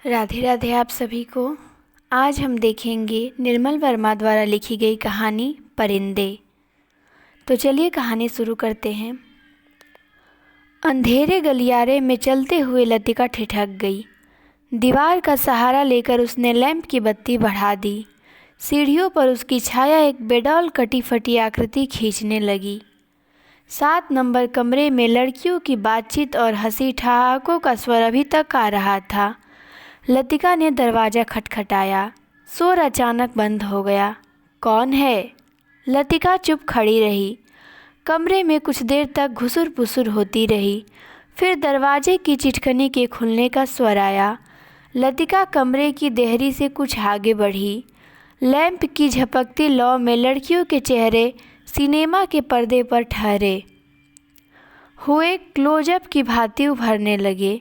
राधे राधे आप सभी को। आज हम देखेंगे निर्मल वर्मा द्वारा लिखी गई कहानी परिंदे। तो चलिए कहानी शुरू करते हैं। अंधेरे गलियारे में चलते हुए लतिका ठिठक गई। दीवार का सहारा लेकर उसने लैंप की बत्ती बढ़ा दी। सीढ़ियों पर उसकी छाया एक बेडौल कटी फटी आकृति खींचने लगी। 7 नंबर कमरे में लड़कियों की बातचीत और हंसी ठहाकों का स्वर अभी तक आ रहा था। लतिका ने दरवाज़ा खटखटाया। शोर अचानक बंद हो गया। कौन है? लतिका चुप खड़ी रही। कमरे में कुछ देर तक घुसुर पुसुर होती रही। फिर दरवाजे की चिटकनी के खुलने का स्वर आया। लतिका कमरे की देहरी से कुछ आगे बढ़ी। लैंप की झपकती लौ में लड़कियों के चेहरे सिनेमा के पर्दे पर ठहरे हुए क्लोजअप की भांति उभरने लगे।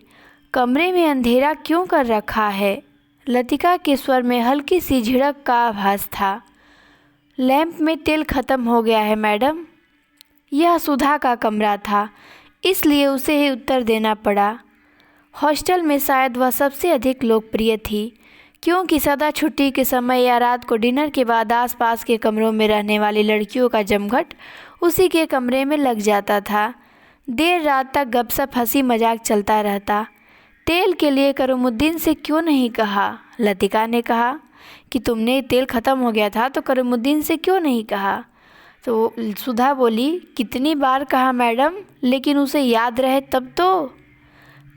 कमरे में अंधेरा क्यों कर रखा है? लतिका के स्वर में हल्की सी झिड़क का आभास था। लैंप में तेल ख़त्म हो गया है मैडम। यह सुधा का कमरा था, इसलिए उसे ही उत्तर देना पड़ा। हॉस्टल में शायद वह सबसे अधिक लोकप्रिय थी, क्योंकि सदा छुट्टी के समय या रात को डिनर के बाद आसपास के कमरों में रहने वाली लड़कियों का जमघट उसी के कमरे में लग जाता था। देर रात तक गपशप हंसी मजाक चलता रहता। तेल के लिए करीमुद्दीन से क्यों नहीं कहा? लतिका ने कहा कि तुमने तेल ख़त्म हो गया था तो करीमुद्दीन से क्यों नहीं कहा? तो सुधा बोली, कितनी बार कहा मैडम, लेकिन उसे याद रहे तब तो।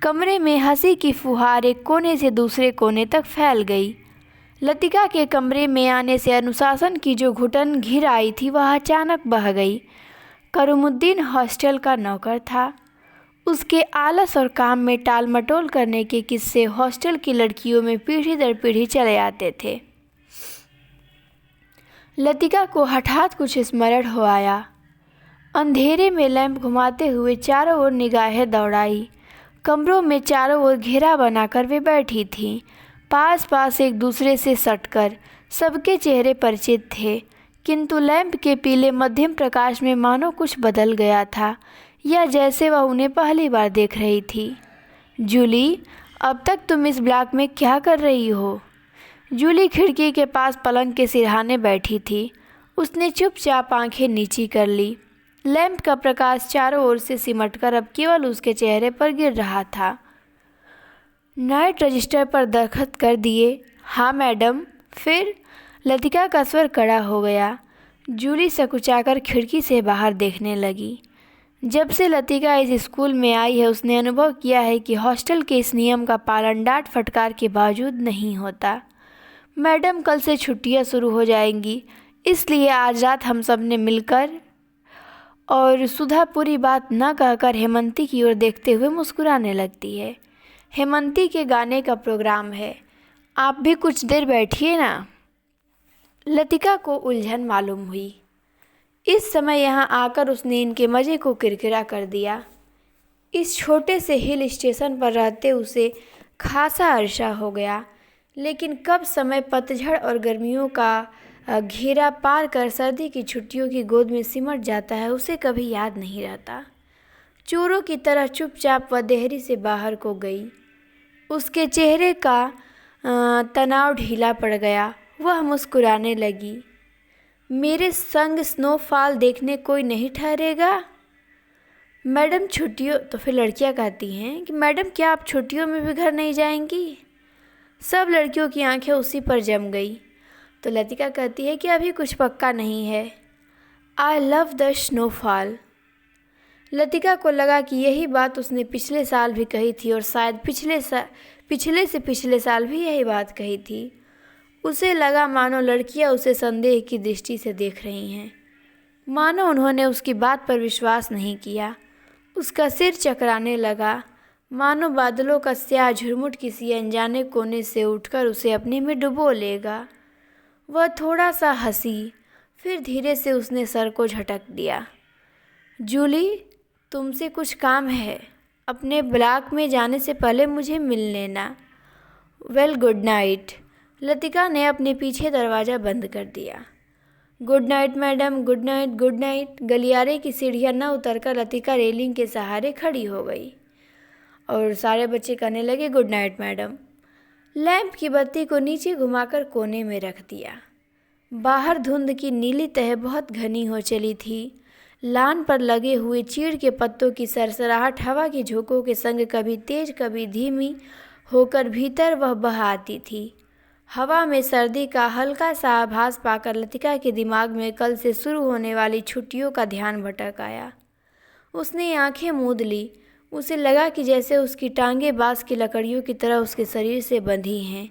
कमरे में हंसी की फुहार एक कोने से दूसरे कोने तक फैल गई। लतिका के कमरे में आने से अनुशासन की जो घुटन घिर आई थी वह अचानक बह गई। करीमुद्दीन हॉस्टल का नौकर था। उसके आलस और काम में टाल मटोल करने के किस्से हॉस्टल की लड़कियों में पीढ़ी दर पीढ़ी चले आते थे। लतिका को हठात कुछ स्मरण हो आया। अंधेरे में लैंप घुमाते हुए चारों ओर निगाहें दौड़ाई। कमरों में चारों ओर घेरा बनाकर वे बैठी थीं, पास पास एक दूसरे से सटकर। सबके चेहरे परिचित थे, किंतु लैंप के पीले मध्यम प्रकाश में मानो कुछ बदल गया था, या जैसे वह उन्हें पहली बार देख रही थी। जूली, अब तक तुम इस ब्लॉक में क्या कर रही हो? जूली खिड़की के पास पलंग के सिरहाने बैठी थी। उसने चुपचाप आंखें नीची कर ली। लैंप का प्रकाश चारों ओर से सिमटकर अब केवल उसके चेहरे पर गिर रहा था। नाइट रजिस्टर पर दस्तखत कर दिए? हाँ मैडम। फिर? लतिका का स्वर कड़ा हो गया। जूली सकुचाकर खिड़की से बाहर देखने लगी। जब से लतिका इस स्कूल में आई है उसने अनुभव किया है कि हॉस्टल के इस नियम का पालन डांट फटकार के बावजूद नहीं होता। मैडम, कल से छुट्टियां शुरू हो जाएंगी, इसलिए आज रात हम सब ने मिलकर। और सुधा पूरी बात न कहकर हेमंती की ओर देखते हुए मुस्कुराने लगती है। हेमंती के गाने का प्रोग्राम है, आप भी कुछ देर बैठिए ना। लतिका को उलझन मालूम हुई। इस समय यहाँ आकर उसने इनके मज़े को किरकिरा कर दिया। इस छोटे से हिल स्टेशन पर रहते उसे खासा अरसा हो गया, लेकिन कब समय पतझड़ और गर्मियों का घेरा पार कर सर्दी की छुट्टियों की गोद में सिमट जाता है उसे कभी याद नहीं रहता। चोरों की तरह चुपचाप वह देहरी से बाहर को गई। उसके चेहरे का तनाव ढीला पड़ गया। वह मुस्कुराने लगी। मेरे संग स्नोफॉल देखने कोई नहीं ठहरेगा? मैडम छुट्टियों तो फिर लड़कियां कहती हैं कि मैडम क्या आप छुट्टियों में भी घर नहीं जाएंगी? सब लड़कियों की आंखें उसी पर जम गई। तो लतिका कहती है कि अभी कुछ पक्का नहीं है। I love the snowfall. Latika को लगा कि यही बात उसने पिछले साल भी कही थी और शायद पिछले से पिछले साल भी यही बात कही थी। उसे लगा मानो लड़कियां उसे संदेह की दृष्टि से देख रही हैं, मानो उन्होंने उसकी बात पर विश्वास नहीं किया। उसका सिर चकराने लगा, मानो बादलों का स्याह झुरमुट किसी अनजाने कोने से उठकर उसे अपने में डुबो लेगा। वह थोड़ा सा हंसी, फिर धीरे से उसने सर को झटक दिया। जूली, तुमसे कुछ काम है। अपने ब्लॉक में जाने से पहले मुझे मिल लेना। Well, good night. लतिका ने अपने पीछे दरवाज़ा बंद कर दिया। Good night madam, good night, good night. गलियारे की सीढ़ियाँ न उतरकर लतिका रेलिंग के सहारे खड़ी हो गई और सारे बच्चे कहने लगे गुड नाइट मैडम। लैंप की बत्ती को नीचे घुमाकर कोने में रख दिया। बाहर धुंध की नीली तह बहुत घनी हो चली थी। लान पर लगे हुए चीड़ के पत्तों की सरसराहट हवा के झोंकों के संग कभी तेज कभी धीमी होकर भीतर वह बह आती थी। हवा में सर्दी का हल्का सा आभास पाकर लतिका के दिमाग में कल से शुरू होने वाली छुट्टियों का ध्यान भटक आया। उसने आंखें मूंद ली। उसे लगा कि जैसे उसकी टांगें बांस की लकड़ियों की तरह उसके शरीर से बंधी हैं,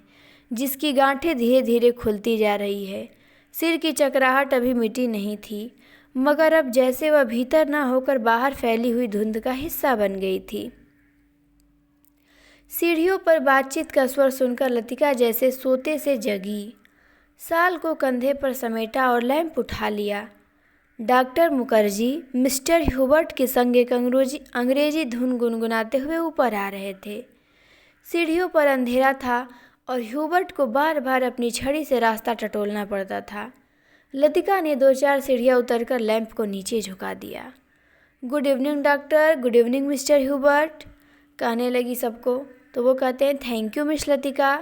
जिसकी गांठें धीरे धीरे खुलती जा रही है। सिर की चकराहट अभी मिटी नहीं थी, मगर अब जैसे वह भीतर ना होकर बाहर फैली हुई धुंध का हिस्सा बन गई थी। सीढ़ियों पर बातचीत का स्वर सुनकर लतिका जैसे सोते से जगी। साल को कंधे पर समेटा और लैंप उठा लिया। डॉक्टर मुखर्जी मिस्टर ह्यूबर्ट के संग एक अंग्रेजी धुन गुनगुनाते हुए ऊपर आ रहे थे। सीढ़ियों पर अंधेरा था और ह्यूबर्ट को बार बार अपनी छड़ी से रास्ता टटोलना पड़ता था। लतिका ने 2-4 सीढ़ियाँ उतरकर लैंप को नीचे झुका दिया। Good evening doctor, good evening mister Hubert कहने लगी सबको। तो वो कहते हैं thank you miss Latika.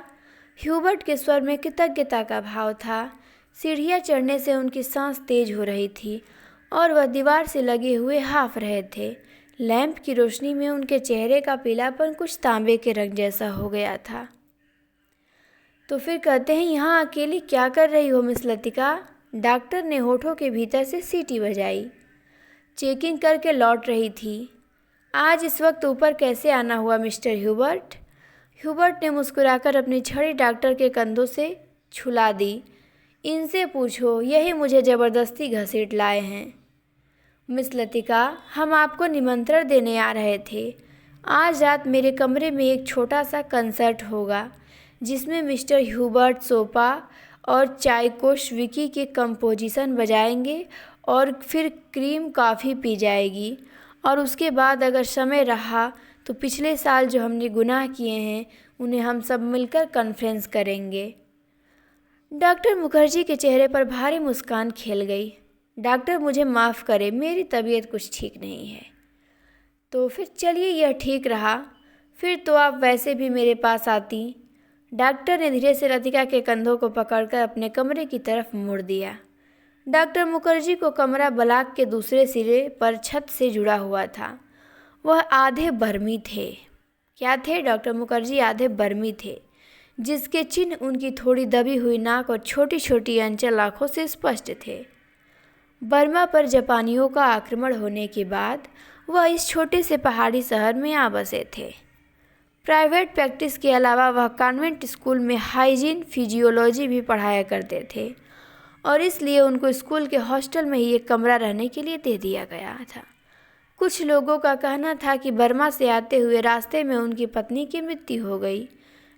Hubert के स्वर में कृतज्ञता का भाव था। सीढ़ियाँ चढ़ने से उनकी सांस तेज हो रही थी और वह दीवार से लगे हुए हाँफ रहे थे। लैंप की रोशनी में उनके चेहरे का पीलापन कुछ तांबे के रंग जैसा हो गया था। तो फिर कहते हैं यहाँ अकेली क्या कर रही हो मिस लतिका? डॉक्टर ने होठों के भीतर से सीटी बजाई। चेकिंग करके लौट रही थी। आज इस वक्त ऊपर कैसे आना हुआ मिस्टर ह्यूबर्ट? ह्यूबर्ट ने मुस्कुराकर अपनी छड़ी डॉक्टर के कंधों से छुला दी। इनसे पूछो, यही मुझे ज़बरदस्ती घसीट लाए हैं। मिस लतिका, हम आपको निमंत्रण देने आ रहे थे। आज रात मेरे कमरे में एक छोटा सा कंसर्ट होगा जिसमें मिस्टर ह्यूबर्ट सोपा और चाइकोश्विकी के कंपोजिशन बजाएंगे और फिर क्रीम कॉफ़ी पी जाएगी और उसके बाद अगर समय रहा तो पिछले साल जो हमने गुनाह किए हैं उन्हें हम सब मिलकर कॉन्फ्रेंस करेंगे। डॉक्टर मुखर्जी के चेहरे पर भारी मुस्कान खेल गई। डॉक्टर मुझे माफ़ करें, मेरी तबीयत कुछ ठीक नहीं है। तो फिर चलिए, यह ठीक रहा। फिर तो आप वैसे भी मेरे पास आती। डॉक्टर ने धीरे से लतिका के कंधों को पकड़कर अपने कमरे की तरफ मोड़ दिया। डॉक्टर मुखर्जी को कमरा ब्लॉक के दूसरे सिरे पर छत से जुड़ा हुआ था। वह आधे बर्मी थे। क्या थे डॉक्टर मुखर्जी? आधे बर्मी थे, जिसके चिन्ह उनकी थोड़ी दबी हुई नाक और छोटी छोटी अंचल आँखों से स्पष्ट थे। बर्मा पर जापानियों का आक्रमण होने के बाद वह इस छोटे से पहाड़ी शहर में आ बसे थे। प्राइवेट प्रैक्टिस के अलावा वह कॉन्वेंट स्कूल में हाइजीन फिजियोलॉजी भी पढ़ाया करते थे और इसलिए उनको स्कूल के हॉस्टल में ही एक कमरा रहने के लिए दे दिया गया था। कुछ लोगों का कहना था कि बर्मा से आते हुए रास्ते में उनकी पत्नी की मृत्यु हो गई,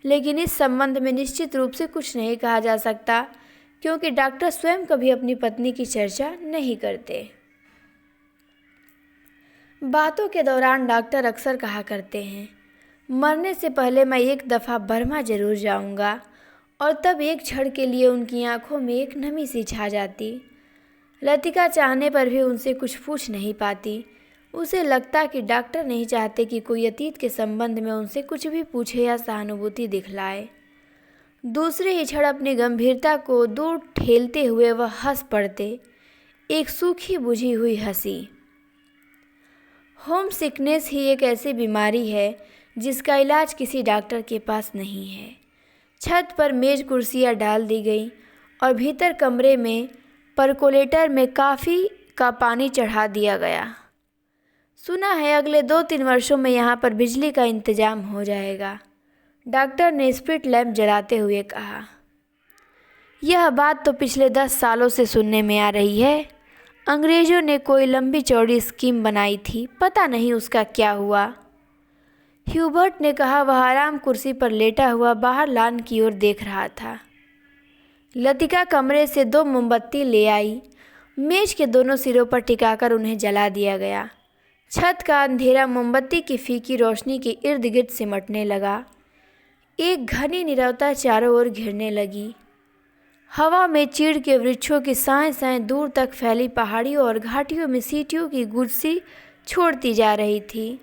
लेकिन इस संबंध में निश्चित रूप से कुछ नहीं कहा जा सकता क्योंकि डॉक्टर स्वयं कभी अपनी पत्नी की चर्चा नहीं करते। बातों के दौरान डॉक्टर अक्सर कहा करते हैं, मरने से पहले मैं एक दफ़ा बर्मा ज़रूर जाऊंगा, और तब एक क्षण के लिए उनकी आंखों में एक नमी सी छा जाती। लतिका चाहने पर भी उनसे कुछ पूछ नहीं पाती। उसे लगता कि डॉक्टर नहीं चाहते कि कोई अतीत के संबंध में उनसे कुछ भी पूछे या सहानुभूति दिखलाए। दूसरे ही क्षण अपनी गंभीरता को दूर ठेलते हुए वह हंस पड़ते, एक सूखी बुझी हुई हंसी। होम सिकनेस ही एक ऐसी बीमारी है जिसका इलाज किसी डॉक्टर के पास नहीं है। छत पर मेज कुर्सियाँ डाल दी गई और भीतर कमरे में परकोलेटर में कॉफ़ी का पानी चढ़ा दिया गया। सुना है अगले 2-3 वर्षों में यहाँ पर बिजली का इंतज़ाम हो जाएगा, डॉक्टर ने स्प्रिट लैंप जलाते हुए कहा। यह बात तो पिछले 10 सालों से सुनने में आ रही है। अंग्रेज़ों ने कोई लंबी चौड़ी स्कीम बनाई थी, पता नहीं उसका क्या हुआ। ह्यूबर्ट ने कहा। वह आराम कुर्सी पर लेटा हुआ बाहर लॉन की ओर देख रहा था। लतिका कमरे से 2 मोमबत्ती ले आई। मेज के दोनों सिरों पर टिकाकर उन्हें जला दिया गया। छत का अंधेरा मोमबत्ती की फीकी रोशनी के इर्द गिर्द सिमटने लगा। एक घनी नीरवता चारों ओर घिरने लगी। हवा में चीड़ के वृक्षों की साएं साएं दूर तक फैली पहाड़ियों और घाटियों में सीटियों की गुजसी छोड़ती जा रही थी।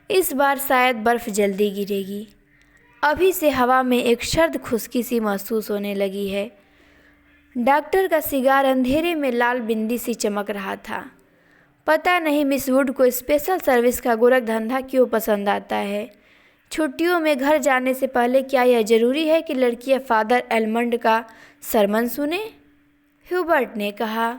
इस बार शायद बर्फ़ जल्दी गिरेगी। अभी से हवा में एक सर्द खुश्की सी महसूस होने लगी है। डॉक्टर का सिगार अंधेरे में लाल बिंदी सी चमक रहा था। पता नहीं मिस वुड को स्पेशल सर्विस का गोरख धंधा क्यों पसंद आता है। छुट्टियों में घर जाने से पहले क्या यह ज़रूरी है कि लड़कियां फादर एलमंड का सरमन सुने? ह्यूबर्ट ने कहा।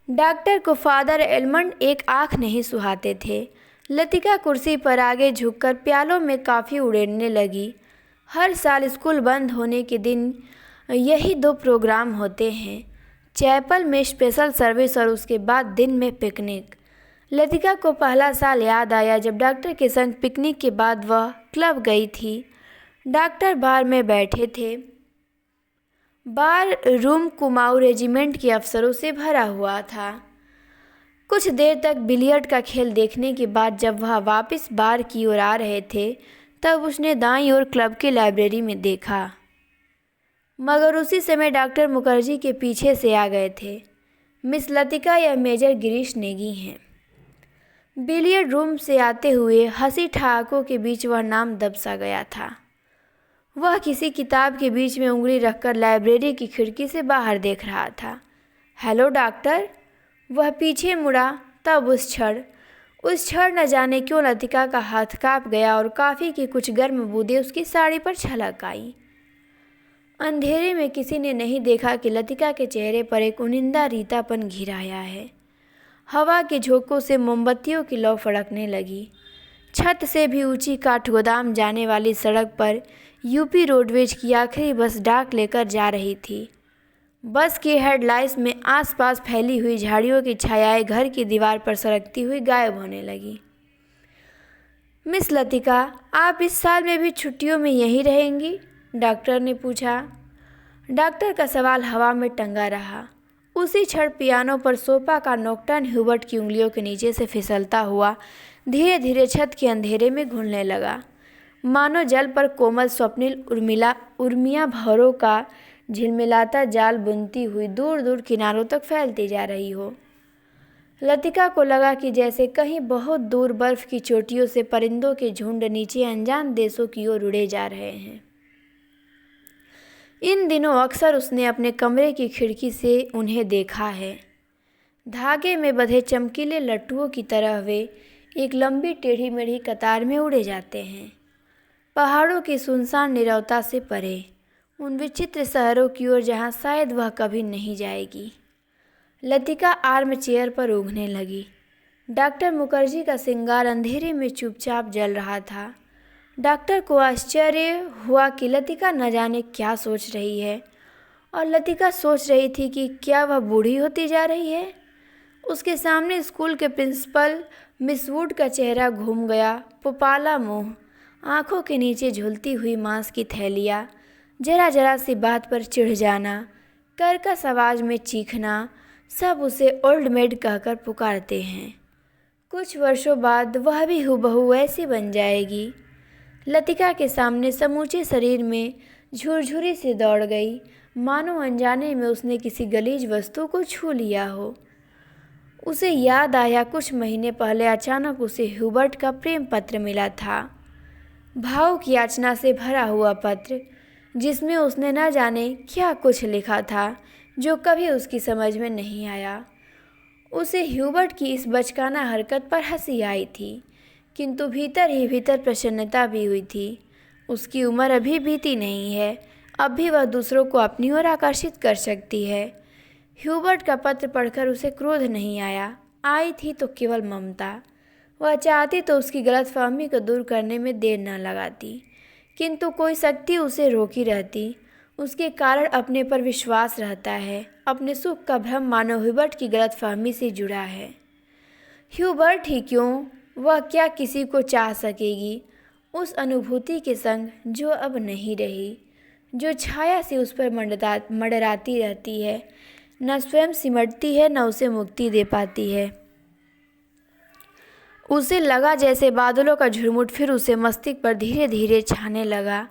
डॉक्टर को फादर एलमंड एक आँख नहीं सुहाते थे। लतिका कुर्सी पर आगे झुककर प्यालों में कॉफ़ी उड़ेलने लगी। हर साल स्कूल बंद होने के दिन यही 2 प्रोग्राम होते हैं, चैपल में स्पेशल सर्विस और उसके बाद दिन में पिकनिक। लतिका को पहला साल याद आया जब डॉक्टर के संग पिकनिक के बाद वह क्लब गई थी। डॉक्टर बार में बैठे थे। बार रूम कुमाऊँ रेजिमेंट के अफसरों से भरा हुआ था। कुछ देर तक बिलियर्ड का खेल देखने के बाद जब वह वापस बार की ओर आ रहे थे तब उसने दाईं ओर क्लब की लाइब्रेरी में देखा, मगर उसी समय डॉक्टर मुखर्जी के पीछे से आ गए थे। मिस लतिका या मेजर गिरीश नेगी हैं। बिलियर्ड रूम से आते हुए हंसी ठहाकों के बीच वह नाम दब सा गया था। वह किसी किताब के बीच में उंगली रखकर लाइब्रेरी की खिड़की से बाहर देख रहा था। Hello doctor. वह पीछे मुड़ा तब उस क्षण न जाने क्यों लतिका का हाथ कांप गया और कॉफ़ी की कुछ गर्म बूंदें उसकी साड़ी पर छलक आई। अंधेरे में किसी ने नहीं देखा कि लतिका के चेहरे पर एक उनिंदा रीतापन घिर आया है। हवा के झोंकों से मोमबत्तियों की लौ फड़कने लगी। छत से भी ऊंची काठगोदाम जाने वाली सड़क पर यूपी रोडवेज की आखिरी बस डाक लेकर जा रही थी। बस की हेडलाइट्स में आसपास फैली हुई झाड़ियों की छायाएं घर की दीवार पर सरकती हुई गायब होने लगी। मिस लतिका, आप इस साल में भी छुट्टियों में यहीं रहेंगी? डॉक्टर ने पूछा। डॉक्टर का सवाल हवा में टंगा रहा। उसी क्षण पियानो पर सोफा का नोकटन ह्यूबर्ट की उंगलियों के नीचे से फिसलता हुआ धीरे धीरे छत के अंधेरे में घुलने लगा, मानो जल पर कोमल स्वप्निल उर्मियाँ भौरों का झिलमिलाता जाल बुनती हुई दूर दूर किनारों तक फैलती जा रही हो। लतिका को लगा कि जैसे कहीं बहुत दूर बर्फ की चोटियों से परिंदों के झुंड नीचे अनजान देशों की ओर उड़े जा रहे हैं। इन दिनों अक्सर उसने अपने कमरे की खिड़की से उन्हें देखा है। धागे में बंधे चमकीले लट्टुओं की तरह वे एक लंबी टेढ़ी मेढ़ी कतार में उड़े जाते हैं, पहाड़ों की सुनसान नीरवता से परे, उन विचित्र शहरों की ओर जहाँ शायद वह कभी नहीं जाएगी। लतिका आर्म चेयर पर ऊँघने लगी। डॉक्टर मुखर्जी का श्रृंगार अंधेरे में चुपचाप जल रहा था। डॉक्टर को आश्चर्य हुआ कि लतिका न जाने क्या सोच रही है, और लतिका सोच रही थी कि क्या वह बूढ़ी होती जा रही है। उसके सामने स्कूल के प्रिंसिपल मिस वुड का चेहरा घूम गया। पुपाला मुँह, आँखों के नीचे झुलती हुई मांस की थैलियाँ, जरा जरा सी बात पर चिढ़ जाना, कर्कश आवाज़ में चीखना, सब उसे ओल्ड मेड कहकर पुकारते हैं। कुछ वर्षों बाद वह भी हूबहू ऐसी बन जाएगी। लतिका के सामने समूचे शरीर में झुरझुरी सी दौड़ गई, मानो अनजाने में उसने किसी गलीज वस्तु को छू लिया हो। उसे याद आया कुछ महीने पहले अचानक उसे ह्यूबर्ट का प्रेम पत्र मिला था, भावुक याचना से भरा हुआ पत्र, जिसमें उसने न जाने क्या कुछ लिखा था जो कभी उसकी समझ में नहीं आया। उसे ह्यूबर्ट की इस बचकाना हरकत पर हंसी आई थी, किंतु भीतर ही भीतर प्रसन्नता भी हुई थी। उसकी उम्र अभी बीती नहीं है, अब भी वह दूसरों को अपनी ओर आकर्षित कर सकती है। ह्यूबर्ट का पत्र पढ़कर उसे क्रोध नहीं आया, आई थी तो केवल ममता। वह चाहती तो उसकी गलतफहमी को दूर करने में देर न लगाती, किंतु कोई शक्ति उसे रोकी रहती। उसके कारण अपने पर विश्वास रहता है, अपने सुख का भ्रम मानो ह्यूबर्ट की गलतफहमी से जुड़ा है। ह्यूबर्ट ही क्यों, वह क्या किसी को चाह सकेगी उस अनुभूति के संग जो अब नहीं रही, जो छाया से उस पर मंडराती रहती है, न स्वयं सिमटती है न उसे मुक्ति दे पाती है। उसे लगा जैसे बादलों का झुरमुट फिर उसे मस्तिष्क पर धीरे धीरे छाने लगा।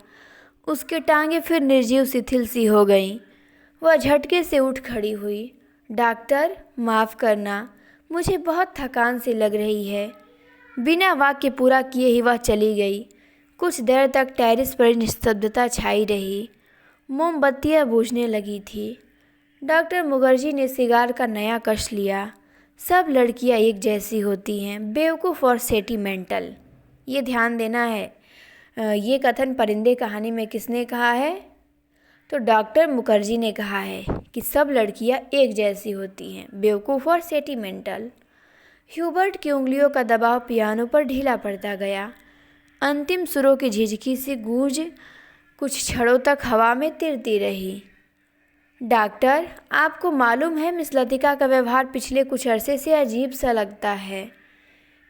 उसकी टांगें फिर निर्जीव शिथिल सी हो गईं। वह झटके से उठ खड़ी हुई। डॉक्टर, माफ़ करना, मुझे बहुत थकान सी लग रही है। बिना वाक्य पूरा किए ही वह चली गई। कुछ देर तक टेरेस पर निस्तब्धता छाई रही। मोमबत्तियाँ बुझने लगी थी। डॉक्टर मुखर्जी ने सिगार का नया कश लिया। सब लड़कियां एक जैसी होती हैं, बेवकूफ़ और सेंटिमेंटल। ये ध्यान देना है। ये कथन परिंदे कहानी में किसने कहा है? तो डॉक्टर मुखर्जी ने कहा है कि सब लड़कियां एक जैसी होती हैं, बेवकूफ़ और सेंटिमेंटल। ह्यूबर्ट की उंगलियों का दबाव पियानो पर ढीला पड़ता गया। अंतिम सुरों की झिझकी सी गूंज कुछ क्षणों तक हवा में तिरती रही। डॉक्टर, आपको मालूम है मिस लतिका का व्यवहार पिछले कुछ अरसे से अजीब सा लगता है।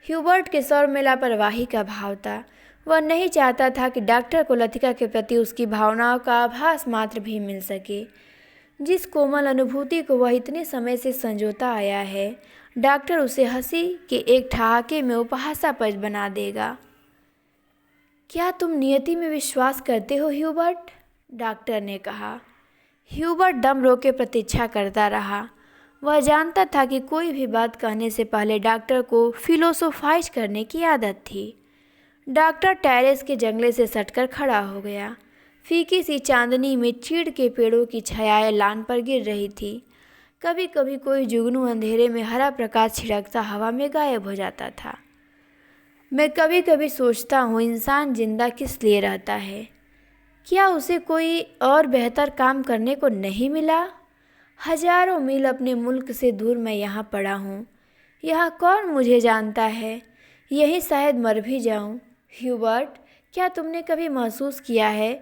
ह्यूबर्ट के स्वर में लापरवाही का भाव था। वह नहीं चाहता था कि डॉक्टर को लतिका के प्रति उसकी भावनाओं का आभास मात्र भी मिल सके। जिस कोमल अनुभूति को वह इतने समय से संजोता आया है, डॉक्टर उसे हंसी के एक ठहाके में उपहासापद बना देगा। क्या तुम नियति में विश्वास करते हो ह्यूबर्ट? डॉक्टर ने कहा। ह्यूबर्ट दम रोके प्रतीक्षा करता रहा। वह जानता था कि कोई भी बात कहने से पहले डॉक्टर को फिलोसोफाइज करने की आदत थी। डॉक्टर टेरेस के जंगले से सटकर खड़ा हो गया। फीकी सी चांदनी में चीड़ के पेड़ों की छायाएं लान पर गिर रही थी। कभी कभी कोई जुगनू अंधेरे में हरा प्रकाश छिड़कता हवा में गायब हो जाता था। मैं कभी कभी सोचता हूँ, इंसान जिंदा किस लिए रहता है? क्या उसे कोई और बेहतर काम करने को नहीं मिला? हजारों मील अपने मुल्क से दूर मैं यहाँ पड़ा हूँ। यहाँ कौन मुझे जानता है? यहीं शायद मर भी जाऊँ। ह्यूबर्ट, क्या तुमने कभी महसूस किया है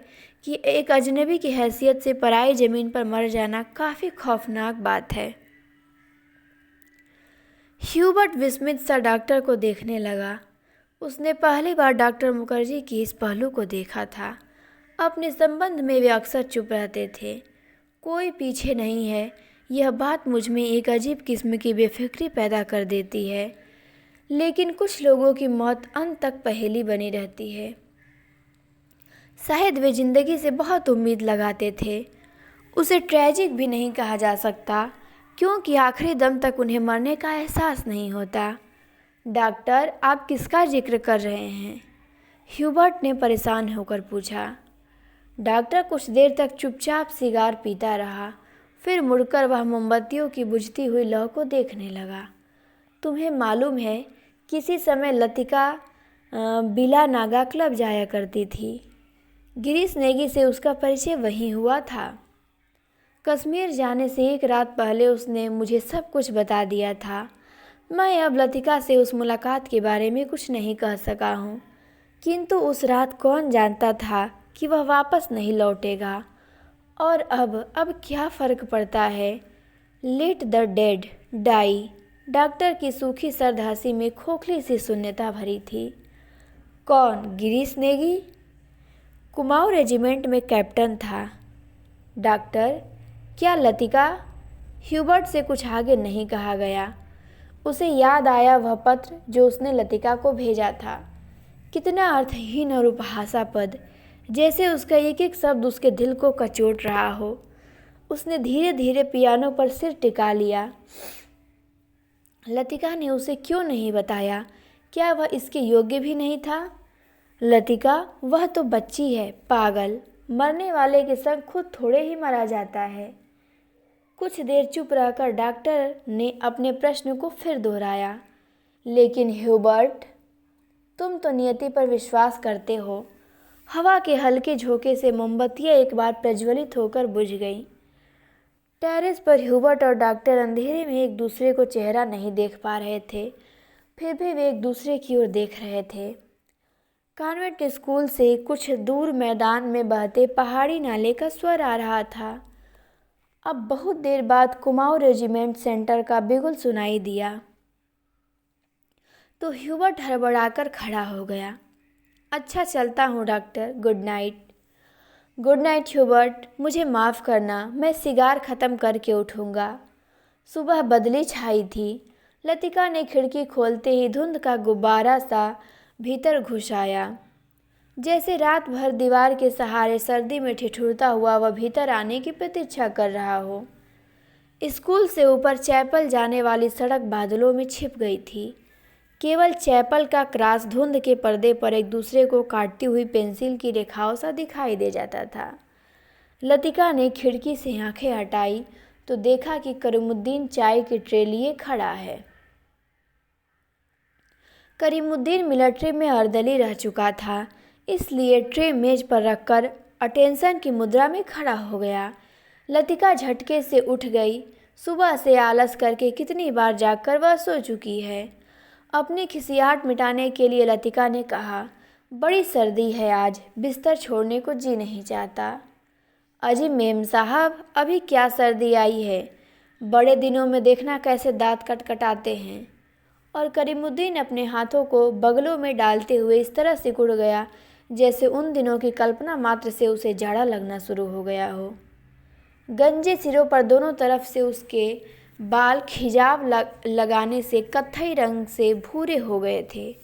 कि एक अजनबी की हैसियत से पराई ज़मीन पर मर जाना काफ़ी खौफनाक बात है? ह्यूबर्ट विस्मित सा डॉक्टर को देखने लगा। उसने पहली बार डॉक्टर मुखर्जी की इस पहलू को देखा था। अपने संबंध में वे अक्सर चुप रहते थे। कोई पीछे नहीं है, यह बात मुझ में एक अजीब किस्म की बेफिक्री पैदा कर देती है। लेकिन कुछ लोगों की मौत अंत तक पहेली बनी रहती है। शायद वे जिंदगी से बहुत उम्मीद लगाते थे। उसे ट्रेजिक भी नहीं कहा जा सकता, क्योंकि आखिरी दम तक उन्हें मरने का एहसास नहीं होता। डॉक्टर, आप किसका जिक्र कर रहे हैं? ह्यूबर्ट ने परेशान होकर पूछा। डॉक्टर कुछ देर तक चुपचाप सिगार पीता रहा। फिर मुड़कर वह मोमबत्तियों की बुझती हुई लौ को देखने लगा। तुम्हें मालूम है, किसी समय लतिका बिला नागा क्लब जाया करती थी। गिरीश नेगी से उसका परिचय वहीं हुआ था। कश्मीर जाने से एक रात पहले उसने मुझे सब कुछ बता दिया था। मैं अब लतिका से उस मुलाकात के बारे में कुछ नहीं कह सका हूँ, किंतु उस रात कौन जानता था कि वह वापस नहीं लौटेगा। और अब क्या फ़र्क पड़ता है? Let the dead die. Doctor की सूखी सर्द हंसी में खोखली सी शून्यता भरी थी। कौन? गिरीश नेगी? कुमाऊं रेजिमेंट में कैप्टन था। डॉक्टर, क्या लतिका? ह्यूबर्ट से कुछ आगे नहीं कहा गया। उसे याद आया वह पत्र जो उसने लतिका को भेजा था। कितना अर्थहीन और उपहासापद, जैसे उसका एक एक शब्द उसके दिल को कचोट रहा हो। उसने धीरे धीरे पियानो पर सिर टिका लिया। लतिका ने उसे क्यों नहीं बताया? क्या वह इसके योग्य भी नहीं था? लतिका, वह तो बच्ची है, पागल। मरने वाले के संग खुद थोड़े ही मरा जाता है। कुछ देर चुप रहकर डॉक्टर ने अपने प्रश्न को फिर दोहराया। लेकिन ह्यूबर्ट, तुम तो नियति पर विश्वास करते हो। हवा के हल्के झोंके से मोमबत्तियाँ एक बार प्रज्वलित होकर बुझ गईं। टेरेस पर ह्यूबर्ट और डॉक्टर अंधेरे में एक दूसरे को चेहरा नहीं देख पा रहे थे, फिर भी वे एक दूसरे की ओर देख रहे थे। कॉन्वेंट स्कूल से कुछ दूर मैदान में बहते पहाड़ी नाले का स्वर आ रहा था। अब बहुत देर बाद कुमाऊं रेजिमेंट सेंटर का बिगुल सुनाई दिया तो ह्यूबर्ट हड़बड़ाकर खड़ा हो गया। अच्छा, चलता हूँ doctor, good night. Good night Hubert, मुझे माफ़ करना, मैं सिगार ख़त्म करके उठूँगा। सुबह बदली छाई थी। लतिका ने खिड़की खोलते ही धुंध का गुब्बारा सा भीतर घुस आया। जैसे रात भर दीवार के सहारे सर्दी में ठिठुरता हुआ वह भीतर आने की प्रतीक्षा कर रहा हो। स्कूल से ऊपर चैपल जाने वाली सड़क बादलों में छिप गई थी। केवल चैपल का क्रास धुंध के पर्दे पर एक दूसरे को काटती हुई पेंसिल की रेखाओं सा दिखाई दे जाता था। लतिका ने खिड़की से आंखें हटाई तो देखा कि करीमुद्दीन चाय की ट्रे लिए खड़ा है। करीमुद्दीन मिलिट्री में अर्दली रह चुका था, इसलिए ट्रे मेज पर रखकर अटेंशन की मुद्रा में खड़ा हो गया। लतिका झटके से उठ गई। सुबह से आलस करके कितनी बार जागकर वह सो चुकी है। अपनी खिसियाहट मिटाने के लिए लतिका ने कहा, बड़ी सर्दी है आज, बिस्तर छोड़ने को जी नहीं चाहता। अजी मेम साहब, अभी क्या सर्दी आई है, बड़े दिनों में देखना कैसे दांत कटकटाते हैं। और करीमुद्दीन अपने हाथों को बगलों में डालते हुए इस तरह सिकुड़ गया जैसे उन दिनों की कल्पना मात्र से उसे जाड़ा लगना शुरू हो गया हो। गंजे सिरों पर दोनों तरफ से उसके बाल खिजाव लगाने से कत्थई रंग से भूरे हो गए थे।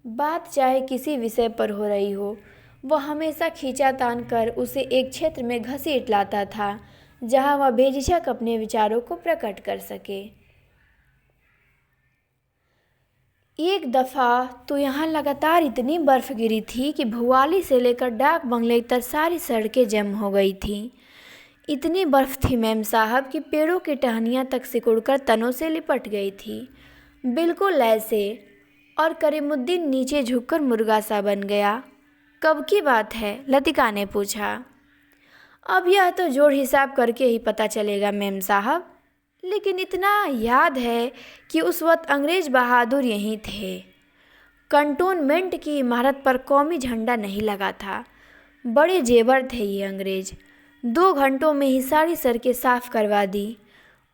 बात चाहे किसी विषय पर हो रही हो, वह हमेशा खींचा तान कर उसे एक क्षेत्र में घसीट लाता था जहां वह बेझिझक अपने विचारों को प्रकट कर सके। एक दफ़ा तो यहाँ लगातार इतनी बर्फ़ गिरी थी कि भुआली से लेकर डाक बंगले तक सारी सड़कें जम हो गई थीं। इतनी बर्फ़ थी मेम साहब कि पेड़ों की टहनियाँ तक सिकुड़कर तनों से लिपट गई थी, बिल्कुल ऐसे। और करीमुद्दीन नीचे झुककर मुर्गा सा बन गया। कब की बात है? लतिका ने पूछा। अब यह तो जोड़ हिसाब करके ही पता चलेगा मेम साहब, लेकिन इतना याद है कि उस वक्त अंग्रेज़ बहादुर यहीं थे। कंटोनमेंट की इमारत पर कौमी झंडा नहीं लगा था। बड़े जेवर थे ये अंग्रेज़। 2 घंटों में ही सारी सड़कें साफ़ करवा दी।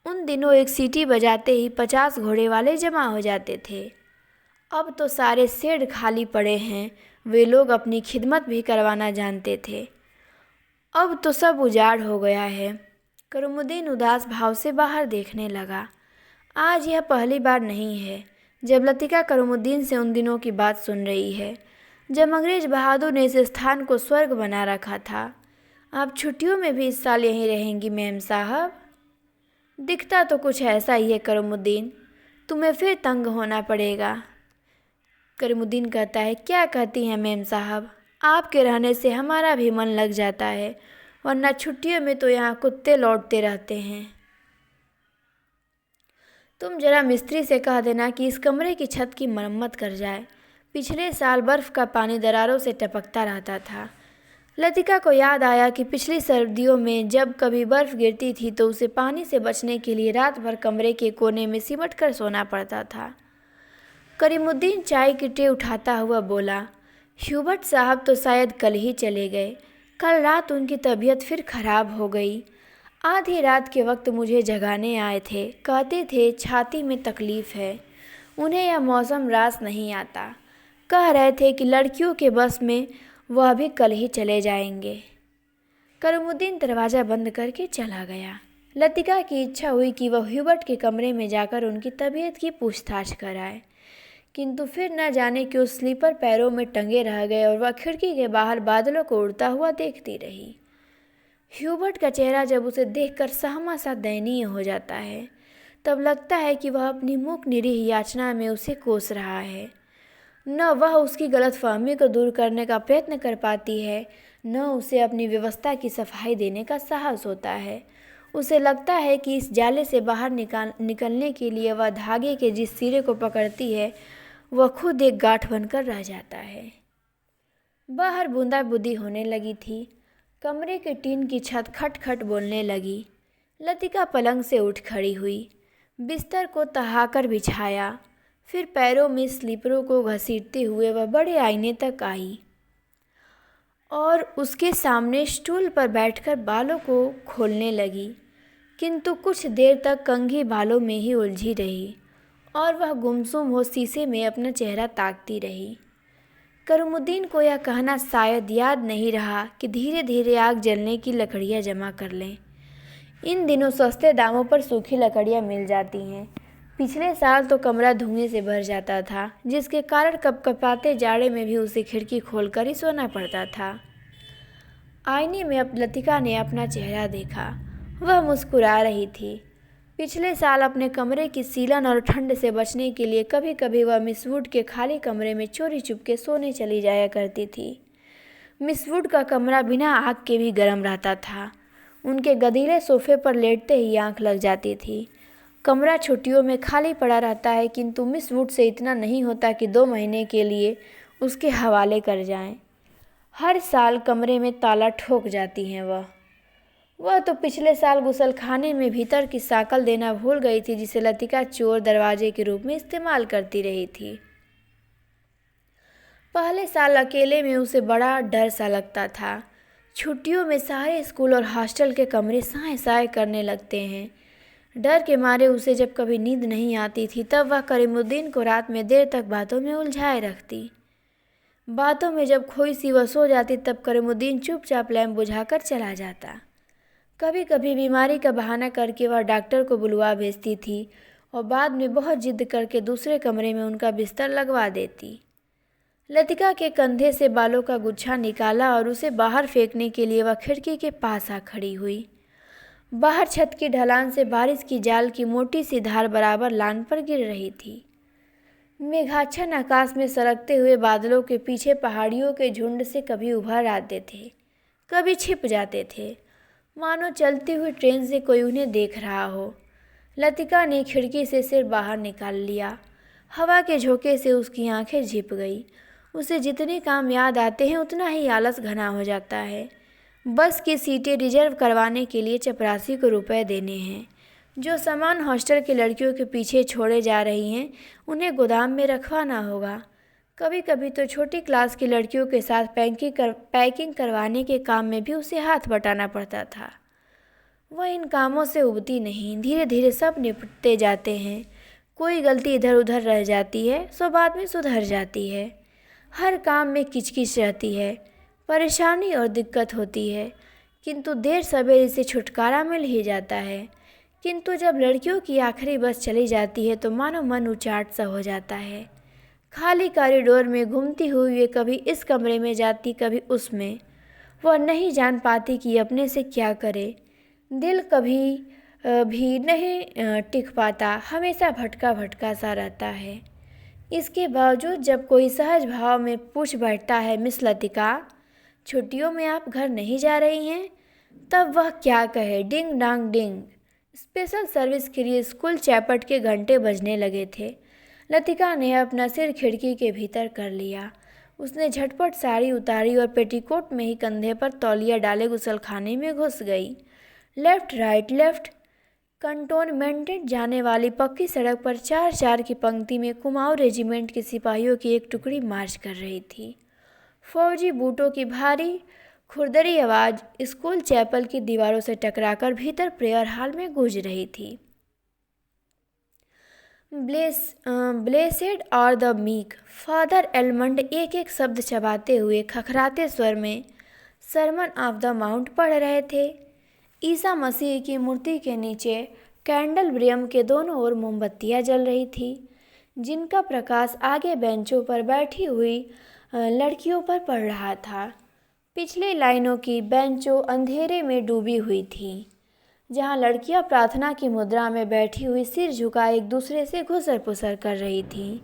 उन दिनों एक सीटी बजाते ही 50 घोड़े वाले जमा हो जाते थे। अब तो सारे शेड खाली पड़े हैं। वे लोग अपनी खिदमत भी करवाना जानते थे। अब तो सब उजाड़ हो गया है। करीमुद्दीन उदास भाव से बाहर देखने लगा। आज यह पहली बार नहीं है जब लतिका करीमुद्दीन से उन दिनों की बात सुन रही है, जब अंग्रेज़ बहादुर ने इस स्थान को स्वर्ग बना रखा था। आप छुट्टियों में भी इस साल यहीं रहेंगी मेम साहब? दिखता तो कुछ ऐसा ही है करीमुद्दीन, तुम्हें फिर तंग होना पड़ेगा। करीमुद्दीन कहता है, क्या कहती हैं मेम साहब, आपके रहने से हमारा भी मन लग जाता है, वरना छुट्टियों में तो यहाँ कुत्ते लौटते रहते हैं। तुम जरा मिस्त्री से कह देना कि इस कमरे की छत की मरम्मत कर जाए। पिछले साल बर्फ़ का पानी दरारों से टपकता रहता था। लतिका को याद आया कि पिछली सर्दियों में जब कभी बर्फ़ गिरती थी तो उसे पानी से बचने के लिए रात भर कमरे के कोने में सिमट कर सोना पड़ता था। करीमुद्दीन चाय की ट्रे उठाता हुआ बोला, ह्यूबर्ट साहब तो शायद कल ही चले गए। कल रात उनकी तबीयत फिर खराब हो गई। आधी रात के वक्त मुझे जगाने आए थे, कहते थे छाती में तकलीफ़ है, उन्हें यह मौसम रास नहीं आता। कह रहे थे कि लड़कियों के बस में, वह भी कल ही चले जाएंगे। करीमुद्दीन दरवाज़ा बंद करके चला गया। लतिका की इच्छा हुई कि वह ह्यूबर्ट के कमरे में जाकर उनकी तबीयत की पूछताछ कराए, किंतु फिर न जाने क्यों स्लीपर पैरों में टंगे रह गए और वह खिड़की के बाहर बादलों को उड़ता हुआ देखती रही। ह्यूबर्ट का चेहरा जब उसे देखकर सहमा सा दयनीय हो जाता है, तब लगता है कि वह अपनी मूक निरीह याचना में उसे कोस रहा है। न वह उसकी गलतफहमी को दूर करने का प्रयत्न कर पाती है, न उसे अपनी व्यवस्था की सफाई देने का साहस होता है। उसे लगता है कि इस जाले से बाहर निकलने के लिए वह धागे के जिस सिरे को पकड़ती है, वह खुद एक गांठ बनकर रह जाता है। बाहर बूंदाबांदी होने लगी थी। कमरे के टीन की छत खटखट बोलने लगी। लतिका पलंग से उठ खड़ी हुई, बिस्तर को तहाकर बिछाया, फिर पैरों में स्लीपरों को घसीटते हुए वह बड़े आईने तक आई और उसके सामने स्टूल पर बैठकर बालों को खोलने लगी, किंतु कुछ देर तक कंघी बालों में ही उलझी रही और वह गुमसुम हो शीशे में अपना चेहरा ताकती रही। करीमुद्दीन को यह कहना शायद याद नहीं रहा कि धीरे धीरे आग जलने की लकड़ियाँ जमा कर लें। इन दिनों सस्ते दामों पर सूखी लकड़ियाँ मिल जाती हैं। पिछले साल तो कमरा धुएं से भर जाता था, जिसके कारण कपकपाते जाड़े में भी उसे खिड़की खोलकर ही सोना पड़ता था। आईने में अब लतिका ने अपना चेहरा देखा। वह मुस्कुरा रही थी। पिछले साल अपने कमरे की सीलन और ठंड से बचने के लिए कभी कभी वह मिस वुड के खाली कमरे में चोरी चुपके सोने चली जाया करती थी। मिस वुड का कमरा बिना आग के भी गर्म रहता था। उनके गदीले सोफे पर लेटते ही आंख लग जाती थी। कमरा छुट्टियों में खाली पड़ा रहता है, किंतु मिस वुड से इतना नहीं होता कि 2 महीने के लिए उसके हवाले कर जाएं। हर साल कमरे में ताला ठोक जाती हैं वह तो पिछले साल गुसलखाने में भीतर की साकल देना भूल गई थी, जिसे लतिका चोर दरवाजे के रूप में इस्तेमाल करती रही थी। पहले साल अकेले में उसे बड़ा डर सा लगता था। छुट्टियों में सारे स्कूल और हॉस्टल के कमरे साए साए करने लगते हैं। डर के मारे उसे जब कभी नींद नहीं आती थी, तब वह करीमुद्दीन को रात में देर तक बातों में उलझाए रखती। बातों में जब खोई सी वह सो जाती, तब करीमुद्दीन चुपचाप लैंप बुझाकर चला जाता। कभी कभी बीमारी का बहाना करके वह डॉक्टर को बुलवा भेजती थी और बाद में बहुत जिद करके दूसरे कमरे में उनका बिस्तर लगवा देती। लतिका के कंधे से बालों का गुच्छा निकाला और उसे बाहर फेंकने के लिए वह खिड़की के पास आ खड़ी हुई। बाहर छत की ढलान से बारिश की जाल की मोटी सी धार बराबर लान पर गिर रही थी। मेघाच्छन्न आकाश में सरकते हुए बादलों के पीछे पहाड़ियों के झुंड से कभी उभर आते थे, कभी छिप जाते थे, मानो चलती हुई ट्रेन से कोई उन्हें देख रहा हो। लतिका ने खिड़की से सिर बाहर निकाल लिया। हवा के झोंके से उसकी आंखें झिप गई। उसे जितने काम याद आते हैं उतना ही आलस घना हो जाता है। बस की सीटें रिजर्व करवाने के लिए चपरासी को रुपए देने हैं। जो सामान हॉस्टल की लड़कियों के पीछे छोड़े जा रही हैं, उन्हें गोदाम में रखवाना होगा। कभी कभी तो छोटी क्लास की लड़कियों के साथ पैकिंग करवाने के काम में भी उसे हाथ बटाना पड़ता था। वह इन कामों से उबती नहीं, धीरे धीरे सब निपटते जाते हैं। कोई गलती इधर उधर रह जाती है, सो बाद में सुधर जाती है। हर काम में किचकिच रहती है, परेशानी और दिक्कत होती है, किंतु देर सवेर से छुटकारा मिल ही जाता है। किंतु जब लड़कियों की आखिरी बस चली जाती है तो मानो मन उचाट सा हो जाता है। खाली कॉरिडोर में घूमती हुई वे कभी इस कमरे में जाती, कभी उसमें। वह नहीं जान पाती कि अपने से क्या करे। दिल कभी भी नहीं टिक पाता, हमेशा भटका भटका सा रहता है। इसके बावजूद जब कोई सहज भाव में पूछ बैठता है, मिस लतिका, छुट्टियों में आप घर नहीं जा रही हैं, तब वह क्या कहे। डिंग डांग डिंग। स्पेशल सर्विस के लिए स्कूल चैपट के घंटे बजने लगे थे। लतिका ने अपना सिर खिड़की के भीतर कर लिया। उसने झटपट साड़ी उतारी और पेटीकोट में ही कंधे पर तौलिया डाले गुसलखाने में घुस गई। Left right left. कंटोनमेंटेड जाने वाली पक्की सड़क पर 4-4 की पंक्ति में कुमाऊं रेजिमेंट के सिपाहियों की एक टुकड़ी मार्च कर रही थी। फौजी बूटों की भारी खुरदरी आवाज़ स्कूल चैपल की दीवारों से टकराकर भीतर प्रेयर हॉल में गूंज रही थी। ब्लेसेड और द मीक। फादर एलमंड एक एक शब्द चबाते हुए खखराते स्वर में सरमन ऑफ द माउंट पढ़ रहे थे। ईसा मसीह की मूर्ति के नीचे कैंडलब्रियम के दोनों ओर मोमबत्तियाँ जल रही थी, जिनका प्रकाश आगे बेंचों पर बैठी हुई लड़कियों पर पड़ रहा था। पिछली लाइनों की बेंचों अंधेरे में डूबी हुई थी, जहाँ लड़कियाँ प्रार्थना की मुद्रा में बैठी हुई सिर झुकाए एक दूसरे से घुसर पुसर कर रही थीं।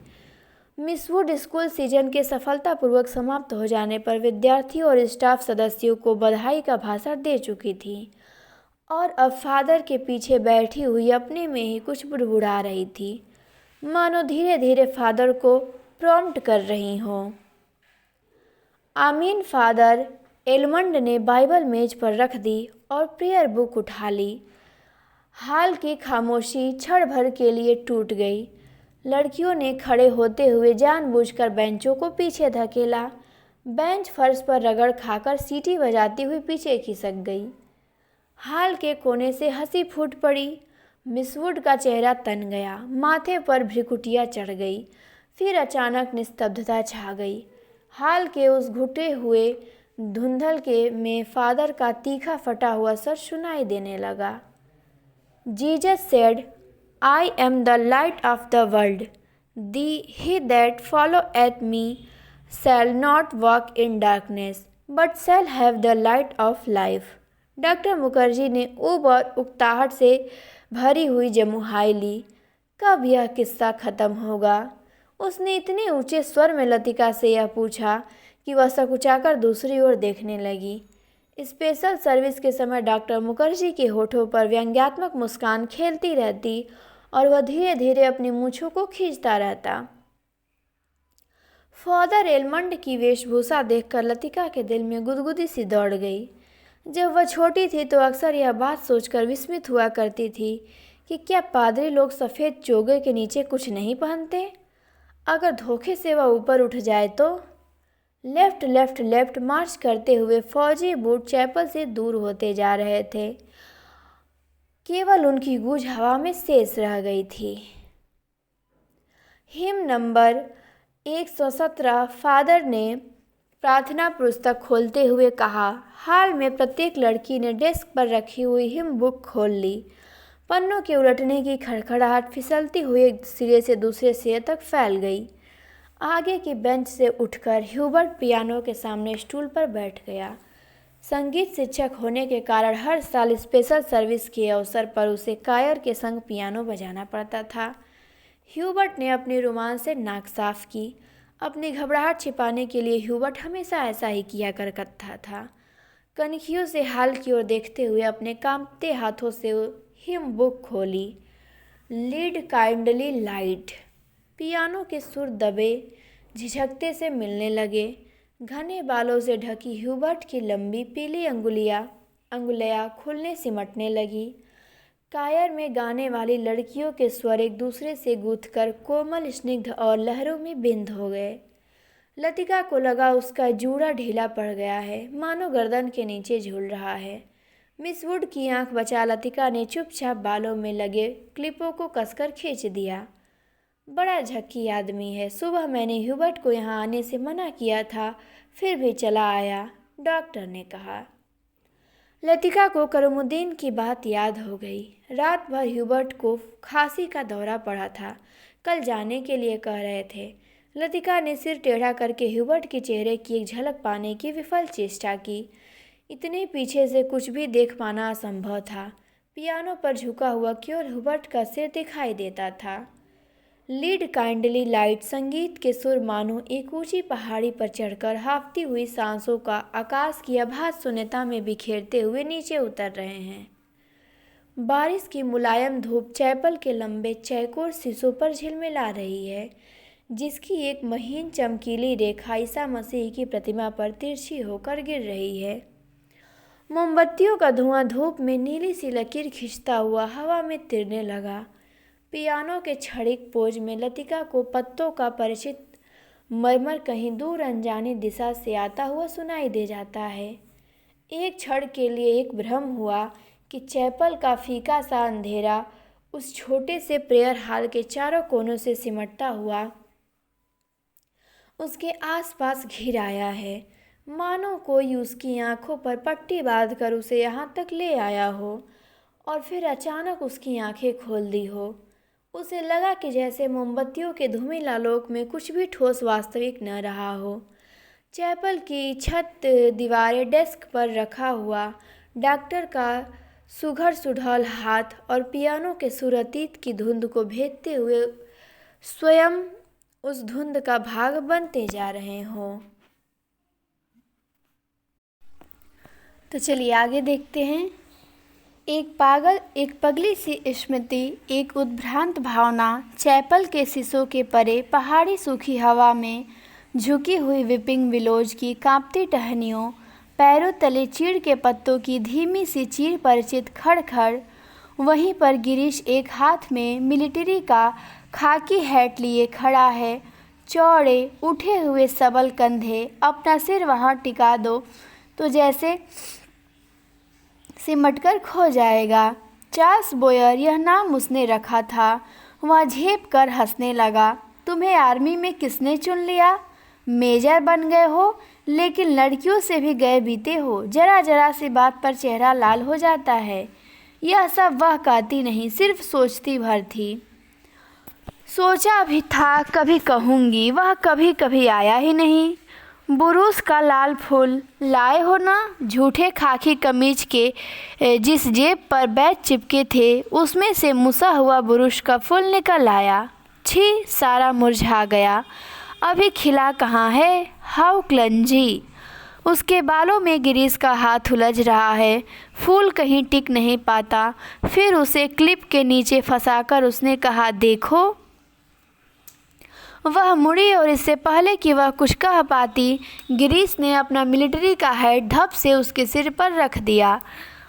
मिस वुड स्कूल सीजन के सफलतापूर्वक समाप्त हो जाने पर विद्यार्थियों और स्टाफ सदस्यों को बधाई का भाषण दे चुकी थी और अब फादर के पीछे बैठी हुई अपने में ही कुछ बुड़बुड़ा रही थी, मानो धीरे धीरे फादर को प्रॉम्प्ट कर रही हों। आमीन। फादर एलमंड ने बाइबल मेज पर रख दी और प्रेयर बुक उठा ली। हाल की खामोशी क्षण भर के लिए टूट गई। लड़कियों ने खड़े होते हुए जानबूझकर बेंचों को पीछे धकेला। बेंच फर्श पर रगड़ खाकर सीटी बजाती हुई पीछे खिसक गई। हाल के कोने से हंसी फूट पड़ी। मिस वुड का चेहरा तन गया, माथे पर भ्रिकुटियाँ चढ़ गई। फिर अचानक निस्तब्धता छा गई। हाल के उस घुटे हुए धुंधल के में फादर का तीखा फटा हुआ सर सुनाई देने लगा। Jesus said, I am the light of the world, he that follow at me shall not walk in darkness but shall have the light of life. Doctor Mukherjee ने ऊब और उकताहट से भरी हुई जमुहाई ली। कब यह किस्सा खत्म होगा? उसने इतने ऊंचे स्वर में लतिका से यह पूछा कि वह सकुचाकर दूसरी ओर देखने लगी। स्पेशल सर्विस के समय डॉक्टर मुखर्जी के होठों पर व्यंग्यात्मक मुस्कान खेलती रहती और वह धीरे धीरे अपनी मूंछों को खींचता रहता। फादर एलमंड की वेशभूषा देखकर लतिका के दिल में गुदगुदी सी दौड़ गई। जब वह छोटी थी तो अक्सर यह बात सोचकर विस्मित हुआ करती थी कि क्या पादरी लोग सफ़ेद चोगे के नीचे कुछ नहीं पहनते? अगर धोखे से वह ऊपर उठ जाए तो? लेफ्ट लेफ्ट लेफ्ट मार्च करते हुए फौजी बूट चैपल से दूर होते जा रहे थे। केवल उनकी गूंज हवा में शेष रह गई थी। Him number 117। फादर ने प्रार्थना पुस्तक खोलते हुए कहा। हाल में प्रत्येक लड़की ने डेस्क पर रखी हुई हिम बुक खोल ली। पन्नों के उलटने की खड़खड़ाहट फिसलती हुई एक सिरे से दूसरे सिरे तक फैल गई। आगे की बेंच से उठकर ह्यूबर्ट पियानो के सामने स्टूल पर बैठ गया। संगीत शिक्षक होने के कारण हर साल स्पेशल सर्विस के अवसर पर उसे कायर के संग पियानो बजाना पड़ता था। ह्यूबर्ट ने अपनी रुमाल से नाक साफ की। अपनी घबराहट छिपाने के लिए ह्यूबर्ट हमेशा ऐसा ही किया करता था। कनखियों से हाल की ओर देखते हुए अपने कांपते हाथों से हिम बुक खोली। Lead kindly light. पियानो के सुर दबे झिझकते से मिलने लगे। घने बालों से ढकी ह्यूबर्ट की लंबी पीली अंगुलियां खुलने सिमटने लगी। कायर में गाने वाली लड़कियों के स्वर एक दूसरे से गूंथकर कोमल, स्निग्ध और लहरों में बिंद हो गए। लतिका को लगा उसका जूड़ा ढीला पड़ गया है, मानो गर्दन के नीचे झूल रहा है। मिस वुड की आंख बचा लतिका ने चुपचाप बालों में लगे क्लिपों को कसकर खींच दिया। बड़ा झक्की आदमी है। सुबह मैंने ह्यूबर्ट को यहाँ आने से मना किया था, फिर भी चला आया, डॉक्टर ने कहा। लतिका को करमुद्दीन की बात याद हो गई। रात भर ह्यूबर्ट को खांसी का दौरा पड़ा था। कल जाने के लिए कह रहे थे। लतिका ने सिर टेढ़ा करके ह्यूबर्ट के चेहरे की एक झलक पाने की विफल चेष्टा की। इतने पीछे से कुछ भी देख पाना असंभव था। पियानो पर झुका हुआ केवल ह्यूबर्ट का सिर दिखाई देता था। Lead kindly light. संगीत के सुर मानो एक ऊंची पहाड़ी पर चढ़कर हाफती हुई सांसों का आकाश की आभास शून्यता में बिखेरते हुए नीचे उतर रहे हैं। बारिश की मुलायम धूप चैपल के लंबे चौकोर शीशों पर झिलमिला रही है, जिसकी एक महीन चमकीली रेखा ईसा मसीह की प्रतिमा पर तिरछी होकर गिर रही है। मोमबत्तियों का धुआं धूप में नीली सी लकीर खींचता हुआ हवा में तिरने लगा। पियानो के क्षणिक पोज में लतिका को पत्तों का परिचित मरमर कहीं दूर अनजानी दिशा से आता हुआ सुनाई दे जाता है। एक क्षण के लिए एक भ्रम हुआ कि चैपल का फीका सा अंधेरा उस छोटे से प्रेयर हॉल के चारों कोनों से सिमटता हुआ उसके आसपास घिर आया है, मानो कोई उसकी आंखों पर पट्टी बांधकर उसे यहाँ तक ले आया हो और फिर अचानक उसकी आंखें खोल दी हो। उसे लगा कि जैसे मोमबत्तियों के धूमिल आलोक में कुछ भी ठोस वास्तविक न रहा हो। चैपल की छत, दीवारें, डेस्क पर रखा हुआ डॉक्टर का सुघड़ सुडौल हाथ और पियानो के सुरतीत की धुंध को भेदते हुए स्वयं उस धुंध का भाग बनते जा रहे हों। तो चलिए आगे देखते हैं। एक पगली सी स्मृति, एक उद्भ्रांत भावना चैपल के शीशों के परे पहाड़ी सूखी हवा में झुकी हुई विपिंग विलोज की कांपती टहनियों, पैरों तले चीड़ के पत्तों की धीमी सी चीर परिचित खड़खड़। वहीं पर गिरीश एक हाथ में मिलिट्री का खाकी हैट लिए खड़ा है। चौड़े उठे हुए सबल कंधे, अपना सिर वहाँ टिका दो तो जैसे सिमटकर खो जाएगा। चार्ल्स बोयर यह नाम उसने रखा था। वह झेप कर हंसने लगा। तुम्हें आर्मी में किसने चुन लिया? मेजर बन गए हो, लेकिन लड़कियों से भी गए बीते हो। जरा जरा सी बात पर चेहरा लाल हो जाता है। यह सब वह कहती नहीं, सिर्फ सोचती भर थी। सोचा भी था कभी कहूँगी, वह कभी कभी आया ही नहीं। बुरुस का लाल फूल लाए हो ना? झूठे खाकी कमीज के जिस जेब पर बैज चिपके थे उसमें से मुसा हुआ बुरुश का फूल निकल आया। छी, सारा मुरझा गया। अभी खिला कहाँ है? हाउ क्लंजी। उसके बालों में गिरीश का हाथ उलझ रहा है। फूल कहीं टिक नहीं पाता। फिर उसे क्लिप के नीचे फंसाकर उसने कहा, देखो। वह मुड़ी और इससे पहले कि वह कुछ कह पाती, गिरीश ने अपना मिलिट्री का हैट धप से उसके सिर पर रख दिया।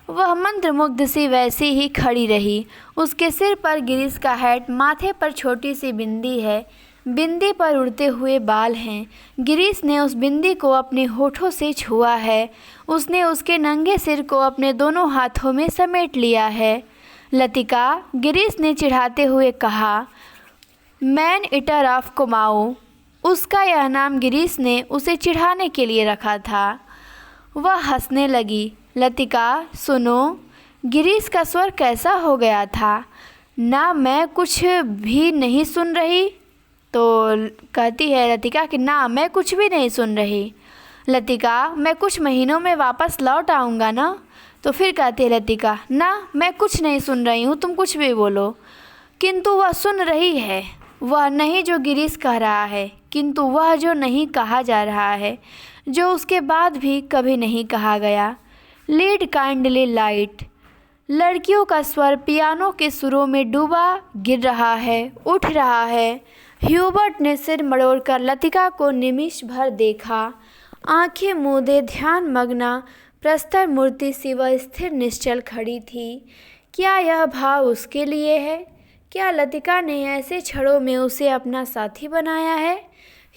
वह मंत्रमुग्ध सी वैसी ही खड़ी रही। उसके सिर पर गिरीश का हैट, माथे पर छोटी सी बिंदी है, बिंदी पर उड़ते हुए बाल हैं। गिरीश ने उस बिंदी को अपने होठों से छुआ है। उसने उसके नंगे सिर को अपने दोनों हाथों में समेट लिया है। लतिका, गिरीश ने चिढ़ाते हुए कहा, मैन ईटर ऑफ कुमाऊँ। उसका यह नाम गिरीश ने उसे चिढ़ाने के लिए रखा था। वह हंसने लगी। लतिका, सुनो। गिरीश का स्वर कैसा हो गया था? ना, मैं कुछ भी नहीं सुन रही। तो कहती है लतिका कि ना, मैं कुछ भी नहीं सुन रही। लतिका, मैं कुछ महीनों में वापस लौट आऊँगा ना? तो फिर कहती है लतिका, ना, मैं कुछ नहीं सुन रही हूँ, तुम कुछ भी बोलो। किंतु वह सुन रही है। वह नहीं जो गिरीश कह रहा है, किंतु वह जो नहीं कहा जा रहा है, जो उसके बाद भी कभी नहीं कहा गया। Lead kindly light. लड़कियों का स्वर पियानो के सुरों में डूबा गिर रहा है, उठ रहा है। ह्यूबर्ट ने सिर मड़ोड़कर लतिका को निमिष भर देखा। आंखें मूंदे ध्यान मग्ना प्रस्तर मूर्ति सी वह स्थिर निश्चल खड़ी थी। क्या यह भाव उसके लिए है? क्या लतिका ने ऐसे क्षणों में उसे अपना साथी बनाया है?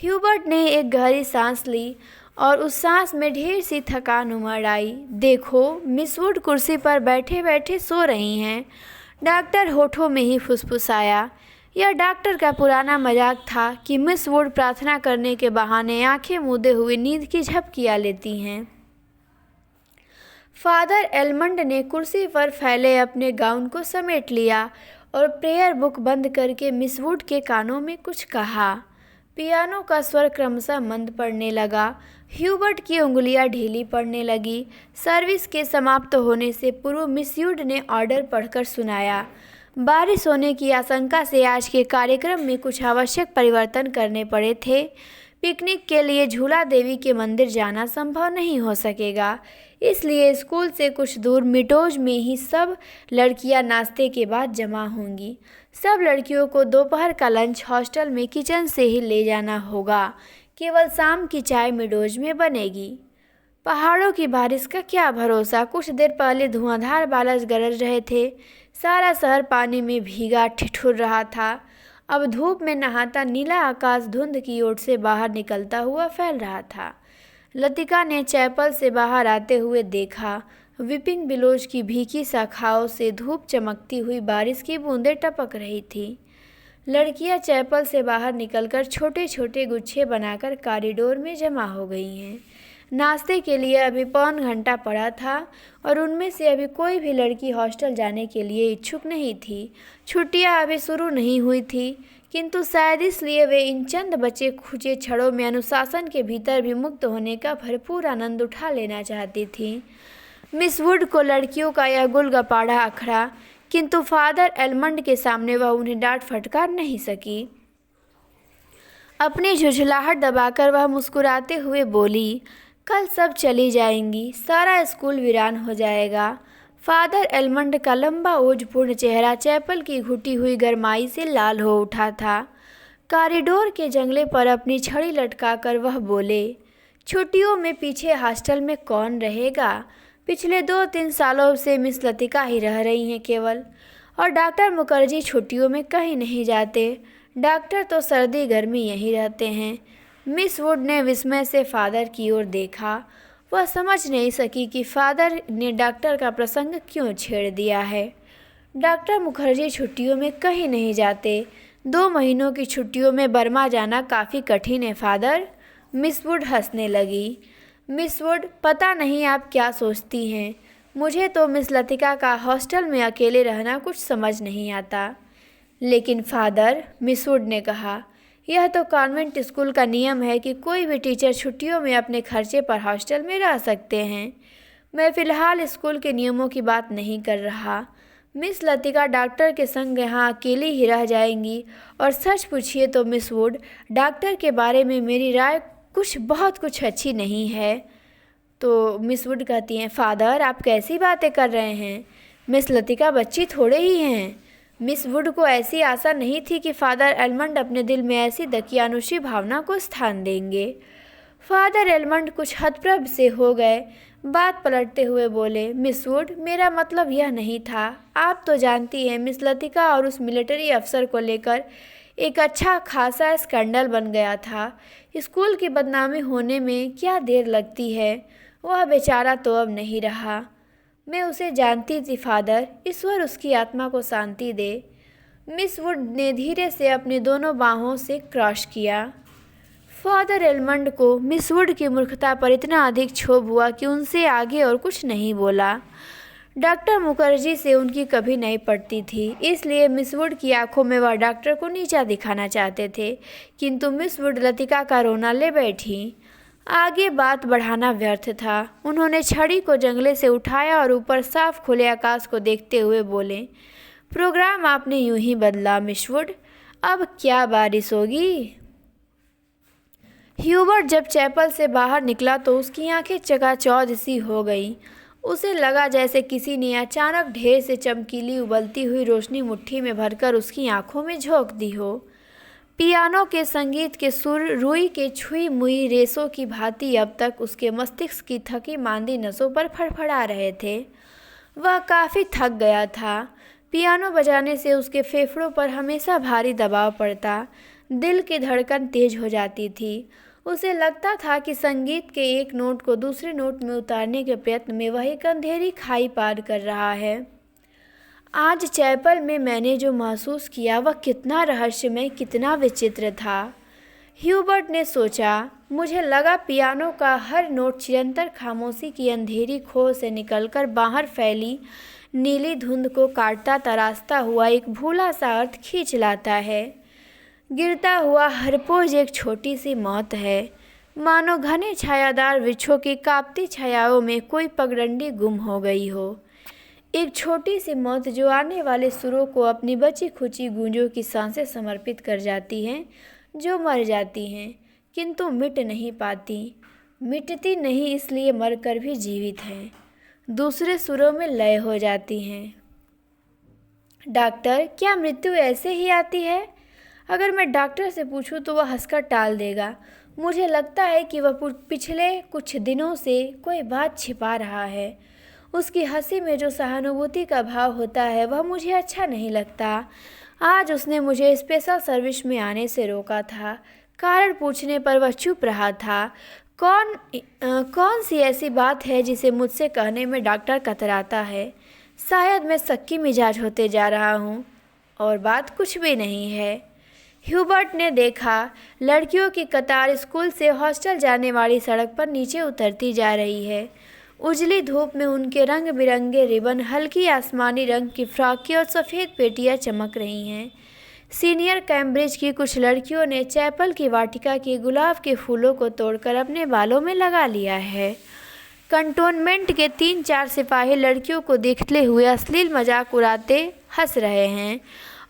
ह्यूबर्ट ने एक गहरी सांस ली और उस सांस में ढेर सी थकान उमड़ आई। देखो, मिस वुड कुर्सी पर बैठे बैठे सो रही हैं। डॉक्टर होठों में ही फुसफुसाया। यह डॉक्टर का पुराना मजाक था कि मिस वुड प्रार्थना करने के बहाने आंखें मूंदे हुए नींद की झपकियां लेती हैं। फादर एलमंड ने कुर्सी पर फैले अपने गाउन को समेट लिया और प्रेयर बुक बंद करके मिस वुड के कानों में कुछ कहा। पियानो का स्वर क्रमशः मंद पड़ने लगा। ह्यूबर्ट की उंगलियां ढीली पड़ने लगी। सर्विस के समाप्त होने से पूर्व मिस वुड ने ऑर्डर पढ़कर सुनाया। बारिश होने की आशंका से आज के कार्यक्रम में कुछ आवश्यक परिवर्तन करने पड़े थे। पिकनिक के लिए झूला देवी के मंदिर जाना संभव नहीं हो सकेगा, इसलिए स्कूल से कुछ दूर मिडोज में ही सब लड़कियां नाश्ते के बाद जमा होंगी। सब लड़कियों को दोपहर का लंच हॉस्टल में किचन से ही ले जाना होगा। केवल शाम की चाय मिडोज में बनेगी। पहाड़ों की बारिश का क्या भरोसा। कुछ देर पहले धुआंधार बारिश गरज रहे थे। सारा शहर पानी में भीगा ठिठुर रहा था। अब धूप में नहाता नीला आकाश धुंध की ओर से बाहर निकलता हुआ फैल रहा था। लतिका ने चैपल से बाहर आते हुए देखा। विपिंग बिलोज की भीगी शाखाओं से धूप चमकती हुई बारिश की बूंदें टपक रही थी। लड़कियां चैपल से बाहर निकलकर छोटे छोटे गुच्छे बनाकर कॉरिडोर में जमा हो गई हैं। नाश्ते के लिए अभी पौन घंटा पड़ा था और उनमें से अभी कोई भी लड़की हॉस्टल जाने के लिए इच्छुक नहीं थी। छुट्टियां अभी शुरू नहीं हुई थी, किंतु शायद इसलिए वे इन चंद बचे खुचे क्षणों में अनुशासन के भीतर भी मुक्त होने का भरपूर आनंद उठा लेना चाहती थी। मिस वुड को लड़कियों का यह गुलगपाड़ा अखड़ा, किंतु फादर एलमंड के सामने वह उन्हें डांट फटकार नहीं सकी। अपनी झुझलाहट दबाकर वह मुस्कुराते हुए बोली, कल सब चली जाएंगी, सारा स्कूल वीरान हो जाएगा। फादर एलमंड का लंबा ओजपूर्ण चेहरा चैपल की घुटी हुई गरमाई से लाल हो उठा था। कॉरिडोर के जंगले पर अपनी छड़ी लटकाकर वह बोले, छुट्टियों में पीछे हॉस्टल में कौन रहेगा? पिछले 2-3 सालों से मिस लतिका ही रह रही हैं केवल, और डॉक्टर मुखर्जी छुट्टियों में कहीं नहीं जाते। डॉक्टर तो सर्दी गर्मी यहीं रहते हैं। मिस वुड ने विस्मय से फादर की ओर देखा। वह समझ नहीं सकी कि फादर ने डॉक्टर का प्रसंग क्यों छेड़ दिया है। डॉक्टर मुखर्जी छुट्टियों में कहीं नहीं जाते। 2 महीनों की छुट्टियों में बर्मा जाना काफ़ी कठिन है फादर। मिस वुड हंसने लगी। मिस वुड, पता नहीं आप क्या सोचती हैं, मुझे तो मिस लतिका का हॉस्टल में अकेले रहना कुछ समझ नहीं आता। लेकिन फादर, मिस वुड ने कहा, यह तो कॉन्वेंट स्कूल का नियम है कि कोई भी टीचर छुट्टियों में अपने खर्चे पर हॉस्टल में रह सकते हैं। मैं फ़िलहाल स्कूल के नियमों की बात नहीं कर रहा। मिस लतिका डॉक्टर के संग यहाँ अकेली ही रह जाएंगी, और सच पूछिए तो मिस वुड, डॉक्टर के बारे में मेरी राय बहुत कुछ अच्छी नहीं है। तो मिस वुड कहती हैं, फादर आप कैसी बातें कर रहे हैं, मिस लतिका बच्ची थोड़े ही हैं। मिस वुड को ऐसी आशा नहीं थी कि फादर एलमंड अपने दिल में ऐसी दकियानुसी भावना को स्थान देंगे। फादर एलमंड कुछ हतप्रभ से हो गए। बात पलटते हुए बोले, मिस वुड मेरा मतलब यह नहीं था। आप तो जानती हैं मिस लतिका और उस मिलिट्री अफसर को लेकर एक अच्छा खासा स्कैंडल बन गया था। स्कूल की बदनामी होने में क्या देर लगती है। वह बेचारा तो अब नहीं रहा। मैं उसे जानती थी फादर, ईश्वर उसकी आत्मा को शांति दे। मिस वुड ने धीरे से अपनी दोनों बाहों से क्रॉस किया। फादर एलमंड को मिस वुड की मूर्खता पर इतना अधिक क्षोभ हुआ कि उनसे आगे और कुछ नहीं बोला। डॉक्टर मुखर्जी से उनकी कभी नहीं पड़ती थी, इसलिए मिस वुड की आंखों में वह डॉक्टर को नीचा दिखाना चाहते थे, किंतु मिस वुड लतिका का रोना ले बैठी। आगे बात बढ़ाना व्यर्थ था। उन्होंने छड़ी को जंगले से उठाया और ऊपर साफ खुले आकाश को देखते हुए बोले, प्रोग्राम आपने यूं ही बदला मिस वुड, अब क्या बारिश होगी। ह्यूबर्ट जब चैपल से बाहर निकला तो उसकी आंखें चकाचौंध सी हो गईं। उसे लगा जैसे किसी ने अचानक ढेर से चमकीली उबलती हुई रोशनी मुट्ठी में भरकर उसकी आंखों में झोंक दी हो। पियानो के संगीत के सुर रुई के छुई मुई रेशों की भांति अब तक उसके मस्तिष्क की थकी मांदी नसों पर फड़फड़ा रहे थे। वह काफ़ी थक गया था। पियानो बजाने से उसके फेफड़ों पर हमेशा भारी दबाव पड़ता, दिल की धड़कन तेज हो जाती थी। उसे लगता था कि संगीत के एक नोट को दूसरे नोट में उतारने के प्रयत्न में वह एक अंधेरी खाई पार कर रहा है। आज चैपल में मैंने जो महसूस किया वह कितना रहस्यमय, कितना विचित्र था, ह्यूबर्ट ने सोचा। मुझे लगा पियानो का हर नोट चिरंतर खामोशी की अंधेरी खो से निकलकर बाहर फैली नीली धुंध को काटता तराशता हुआ एक भूला सा अर्थ खींच लाता है। गिरता हुआ हर पोज एक छोटी सी मौत है, मानो घने छायादार वृक्षों की कांपती छायाओं में कोई पगडंडी गुम हो गई हो। एक छोटी सी मौत जो आने वाले सुरों को अपनी बची खुची गूंजों की सांसें समर्पित कर जाती हैं, जो मर जाती हैं किंतु मिट नहीं पाती। मिटती नहीं इसलिए मरकर भी जीवित हैं, दूसरे सुरों में लय हो जाती हैं। डॉक्टर, क्या मृत्यु ऐसे ही आती है? अगर मैं डॉक्टर से पूछूं तो वह हंसकर टाल देगा। मुझे लगता है कि वह पिछले कुछ दिनों से कोई बात छिपा रहा है। उसकी हंसी में जो सहानुभूति का भाव होता है वह मुझे अच्छा नहीं लगता। आज उसने मुझे स्पेशल सर्विस में आने से रोका था। कारण पूछने पर वह चुप रहा था। कौन सी ऐसी बात है जिसे मुझसे कहने में डॉक्टर कतराता है? शायद मैं सक्की मिजाज होते जा रहा हूँ, और बात कुछ भी नहीं है। ह्यूबर्ट ने देखा, लड़कियों की कतार स्कूल से हॉस्टल जाने वाली सड़क पर नीचे उतरती जा रही है। उजली धूप में उनके रंग बिरंगे रिबन, हल्की आसमानी रंग की फ्रॉकें और सफ़ेद पेटियां चमक रही हैं। सीनियर कैम्ब्रिज की कुछ लड़कियों ने चैपल की वाटिका के गुलाब के फूलों को तोड़कर अपने बालों में लगा लिया है। कंटोनमेंट के 3-4 सिपाही लड़कियों को देखते हुए अश्लील मजाक उड़ाते हंस रहे हैं,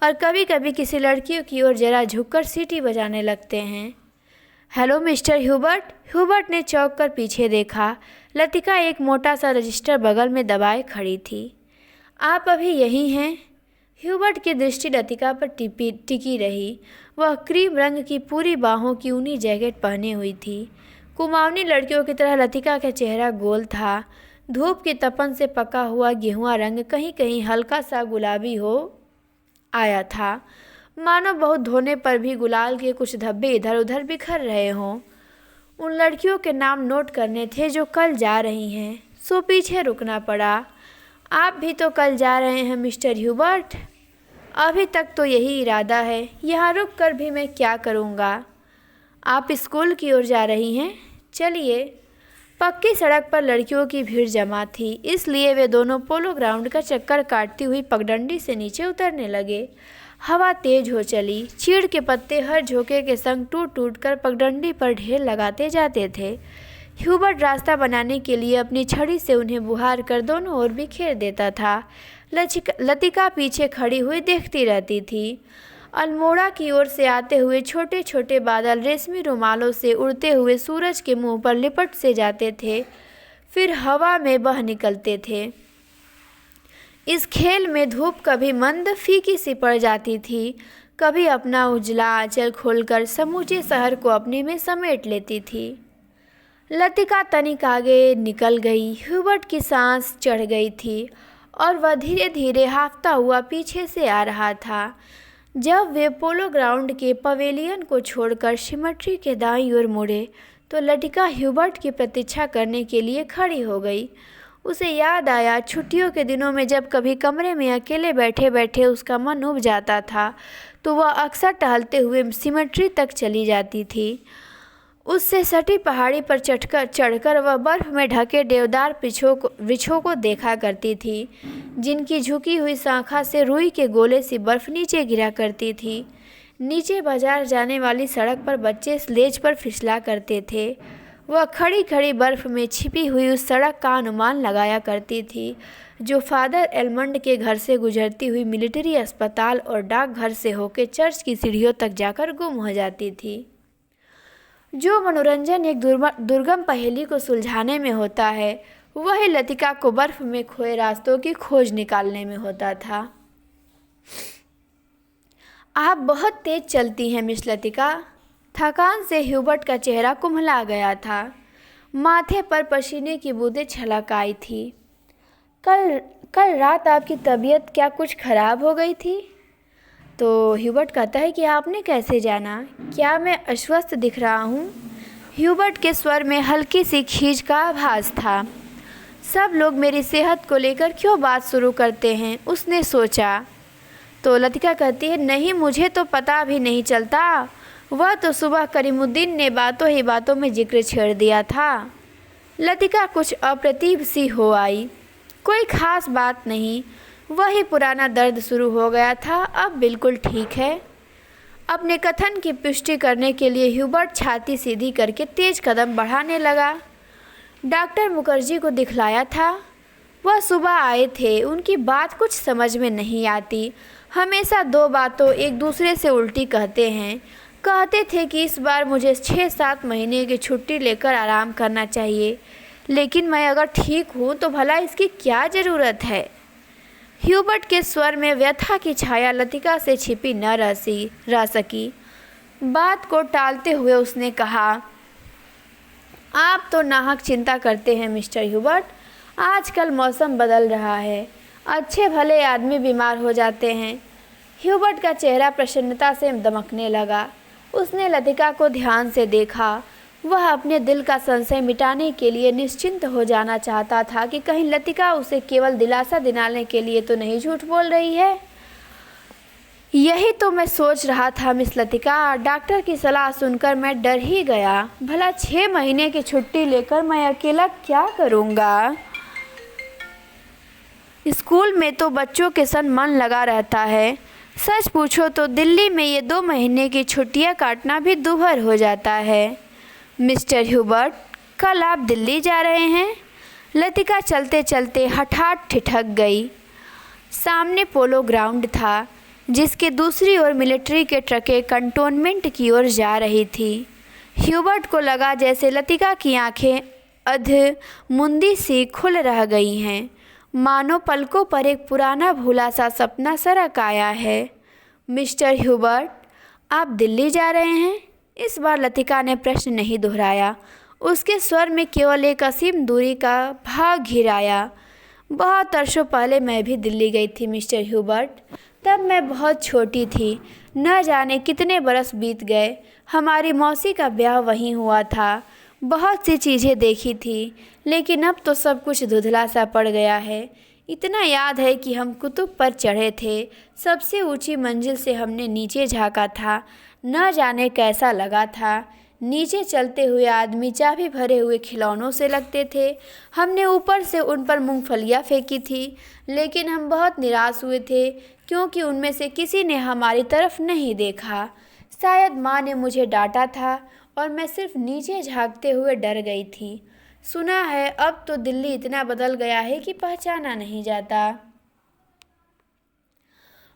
और कभी कभी किसी लड़कियों की ओर जरा झुककर सीटी बजाने लगते हैं। Hello mister Hubert. ह्यूबर्ट ने चौंक कर पीछे देखा। लतिका एक मोटा सा रजिस्टर बगल में दबाए खड़ी थी। आप अभी यहीं हैं? ह्यूबर्ट की दृष्टि लतिका पर टिकी रही। वह क्रीम रंग की पूरी बाहों की ऊनी जैकेट पहने हुई थी। कुमाऊनी लड़कियों की तरह लतिका का चेहरा गोल था। धूप की तपन से पका हुआ गेहुआ रंग कहीं कहीं हल्का सा गुलाबी हो आया था, मानो बहुत धोने पर भी गुलाल के कुछ धब्बे इधर उधर बिखर रहे हों। उन लड़कियों के नाम नोट करने थे जो कल जा रही हैं, सो पीछे रुकना पड़ा। आप भी तो कल जा रहे हैं मिस्टर ह्यूबर्ट? अभी तक तो यही इरादा है, यहाँ रुक कर भी मैं क्या करूँगा। आप स्कूल की ओर जा रही हैं? चलिए। पक्की सड़क पर लड़कियों की भीड़ जमा थी, इसलिए वे दोनों पोलो ग्राउंड का चक्कर काटती हुई पगडंडी से नीचे उतरने लगे। हवा तेज हो चली। चीड़ के पत्ते हर झोंके के संग टूट टूट कर पगडंडी पर ढेर लगाते जाते थे। ह्यूबर्ट रास्ता बनाने के लिए अपनी छड़ी से उन्हें बुहार कर दोनों ओर बिखेर देता था। लतिका पीछे खड़ी हुई देखती रहती थी। अल्मोड़ा की ओर से आते हुए छोटे छोटे बादल रेशमी रुमालों से उड़ते हुए सूरज के मुंह पर लिपट से जाते थे, फिर हवा में बह निकलते थे। इस खेल में धूप कभी मंद फीकी सी पड़ जाती थी, कभी अपना उजला आंचल खोलकर समूचे शहर को अपने में समेट लेती थी। लतिका तनिक आगे निकल गई। ह्यूबर्ट की सांस चढ़ गई थी और वह धीरे धीरे हाँफता हुआ पीछे से आ रहा था। जब वे पोलो ग्राउंड के पवेलियन को छोड़कर सिमेट्री के दाईं ओर मुड़े तो लतिका ह्यूबर्ट की प्रतीक्षा करने के लिए खड़ी हो गई। उसे याद आया छुट्टियों के दिनों में जब कभी कमरे में अकेले बैठे बैठे उसका मन उब जाता था तो वह अक्सर टहलते हुए सिमेट्री तक चली जाती थी। उससे सटी पहाड़ी पर चढ़कर वह बर्फ में ढके देवदार वृक्षों को देखा करती थी, जिनकी झुकी हुई शाखा से रुई के गोले सी बर्फ नीचे गिरा करती थी। नीचे बाजार जाने वाली सड़क पर बच्चे स्लेज पर फिसला करते थे। वह खड़ी खड़ी बर्फ में छिपी हुई उस सड़क का अनुमान लगाया करती थी जो फादर एलमंड के घर से गुजरती हुई मिलिट्री अस्पताल और डाकघर से होकर चर्च की सीढ़ियों तक जाकर गुम हो जाती थी। जो मनोरंजन एक दुर्गम पहेली को सुलझाने में होता है, वही लतिका को बर्फ में खोए रास्तों की खोज निकालने में होता था। आप बहुत तेज चलती हैं मिस लतिका। थकान से ह्यूबर्ट का चेहरा कुम्हला गया था। माथे पर पसीने की बूंदें छलक आई थी। कल रात आपकी तबीयत क्या कुछ खराब हो गई थी? तो ह्यूबर्ट कहता है कि आपने कैसे जाना? क्या मैं अस्वस्थ दिख रहा हूँ? ह्यूबर्ट के स्वर में हल्की सी खींच का आभास था। सब लोग मेरी सेहत को लेकर क्यों बात शुरू करते हैं, उसने सोचा। तो लतिका कहती है, नहीं, मुझे तो पता भी नहीं चलता। वह तो सुबह करीमुद्दीन ने बातों ही बातों में जिक्र छेड़ दिया था। लतिका कुछ अप्रतिभ सी हो आई। कोई खास बात नहीं, वही पुराना दर्द शुरू हो गया था, अब बिल्कुल ठीक है। अपने कथन की पुष्टि करने के लिए ह्यूबर्ट छाती सीधी करके तेज कदम बढ़ाने लगा। डॉक्टर मुखर्जी को दिखलाया था। वह सुबह आए थे। उनकी बात कुछ समझ में नहीं आती। हमेशा दो बातों एक दूसरे से उल्टी कहते हैं। कहते थे कि इस बार मुझे 6-7 महीने की छुट्टी लेकर आराम करना चाहिए, लेकिन मैं अगर ठीक हूँ तो भला इसकी क्या ज़रूरत है? ह्यूबर्ट के स्वर में व्यथा की छाया लतिका से छिपी न रह सकी। बात को टालते हुए उसने कहा, आप तो नाहक चिंता करते हैं मिस्टर ह्यूबर्ट। आजकल मौसम बदल रहा है, अच्छे भले आदमी बीमार हो जाते हैं। ह्यूबर्ट का चेहरा प्रसन्नता से दमकने लगा। उसने लतिका को ध्यान से देखा। वह अपने दिल का संशय मिटाने के लिए निश्चिंत हो जाना चाहता था कि कहीं लतिका उसे केवल दिलासा दिलाने के लिए तो नहीं झूठ बोल रही है। यही तो मैं सोच रहा था मिस लतिका। डॉक्टर की सलाह सुनकर मैं डर ही गया। भला 6 महीने की छुट्टी लेकर मैं अकेला क्या करूँगा? स्कूल में तो बच्चों के संग मन लगा रहता है। सच पूछो तो दिल्ली में ये 2 महीने की छुट्टियां काटना भी दूभर हो जाता है। मिस्टर ह्यूबर्ट, कल आप दिल्ली जा रहे हैं? लतिका चलते चलते हठात ठिठक गई। सामने पोलो ग्राउंड था, जिसके दूसरी ओर मिलिट्री के ट्रकें कंटोनमेंट की ओर जा रही थी। ह्यूबर्ट को लगा जैसे लतिका की आंखें अधमुंदी सी खुल रह गई हैं, मानो पलकों पर एक पुराना भूला सा सपना सरक आया है। मिस्टर ह्यूबर्ट, आप दिल्ली जा रहे हैं? इस बार लतिका ने प्रश्न नहीं दोहराया। उसके स्वर में केवल एक असीम दूरी का भाव घिराया। बहुत वर्षों पहले मैं भी दिल्ली गई थी मिस्टर ह्यूबर्ट। तब मैं बहुत छोटी थी। न जाने कितने बरस बीत गए। हमारी मौसी का ब्याह वहीं हुआ था। बहुत सी चीज़ें देखी थी, लेकिन अब तो सब कुछ धुंधला सा पड़ गया है। इतना याद है कि हम कुतुब पर चढ़े थे। सबसे ऊंची मंजिल से हमने नीचे झांका था। न जाने कैसा लगा था। नीचे चलते हुए आदमी चाबी भरे हुए खिलौनों से लगते थे। हमने ऊपर से उन पर मूंगफलियाँ फेंकी थी, लेकिन हम बहुत निराश हुए थे क्योंकि उनमें से किसी ने हमारी तरफ नहीं देखा। शायद माँ ने मुझे डांटा था और मैं सिर्फ नीचे झांकते हुए डर गई थी। सुना है अब तो दिल्ली इतना बदल गया है कि पहचाना नहीं जाता।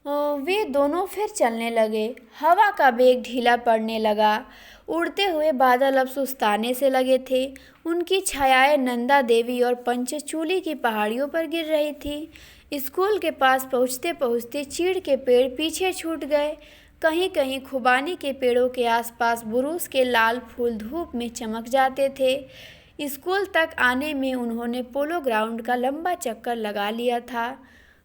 वे दोनों फिर चलने लगे। हवा का वेग ढीला पड़ने लगा। उड़ते हुए बादल अब सुस्ताने से लगे थे। उनकी छायाएं नंदा देवी और पंचचूली की पहाड़ियों पर गिर रही थी। स्कूल के पास पहुँचते पहुँचते चीड़ के पेड़ पीछे छूट गए। कहीं कहीं खुबानी के पेड़ों के आसपास बुरुस के लाल फूल धूप में चमक जाते थे। स्कूल तक आने में उन्होंने पोलो ग्राउंड का लंबा चक्कर लगा लिया था।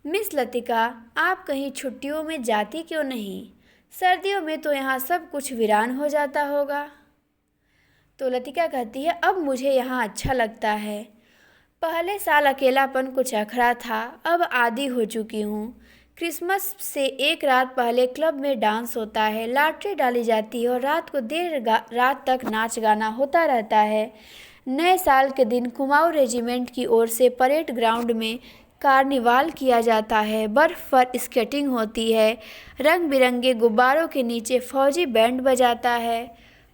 मिस लतिका, आप कहीं छुट्टियों में जाती क्यों नहीं? सर्दियों में तो यहाँ सब कुछ वीरान हो जाता होगा। तो लतिका कहती है, अब मुझे यहाँ अच्छा लगता है। पहले साल अकेलापन कुछ अखरा था, अब आदी हो चुकी हूँ। क्रिसमस से एक रात पहले क्लब में डांस होता है, लॉटरी डाली जाती है और रात को देर रात तक नाच गाना होता रहता है। नए साल के दिन कुमाऊं रेजिमेंट की ओर से परेड ग्राउंड में कार्निवाल किया जाता है। बर्फ़ पर स्केटिंग होती है। रंग बिरंगे गुब्बारों के नीचे फौजी बैंड बजाता है।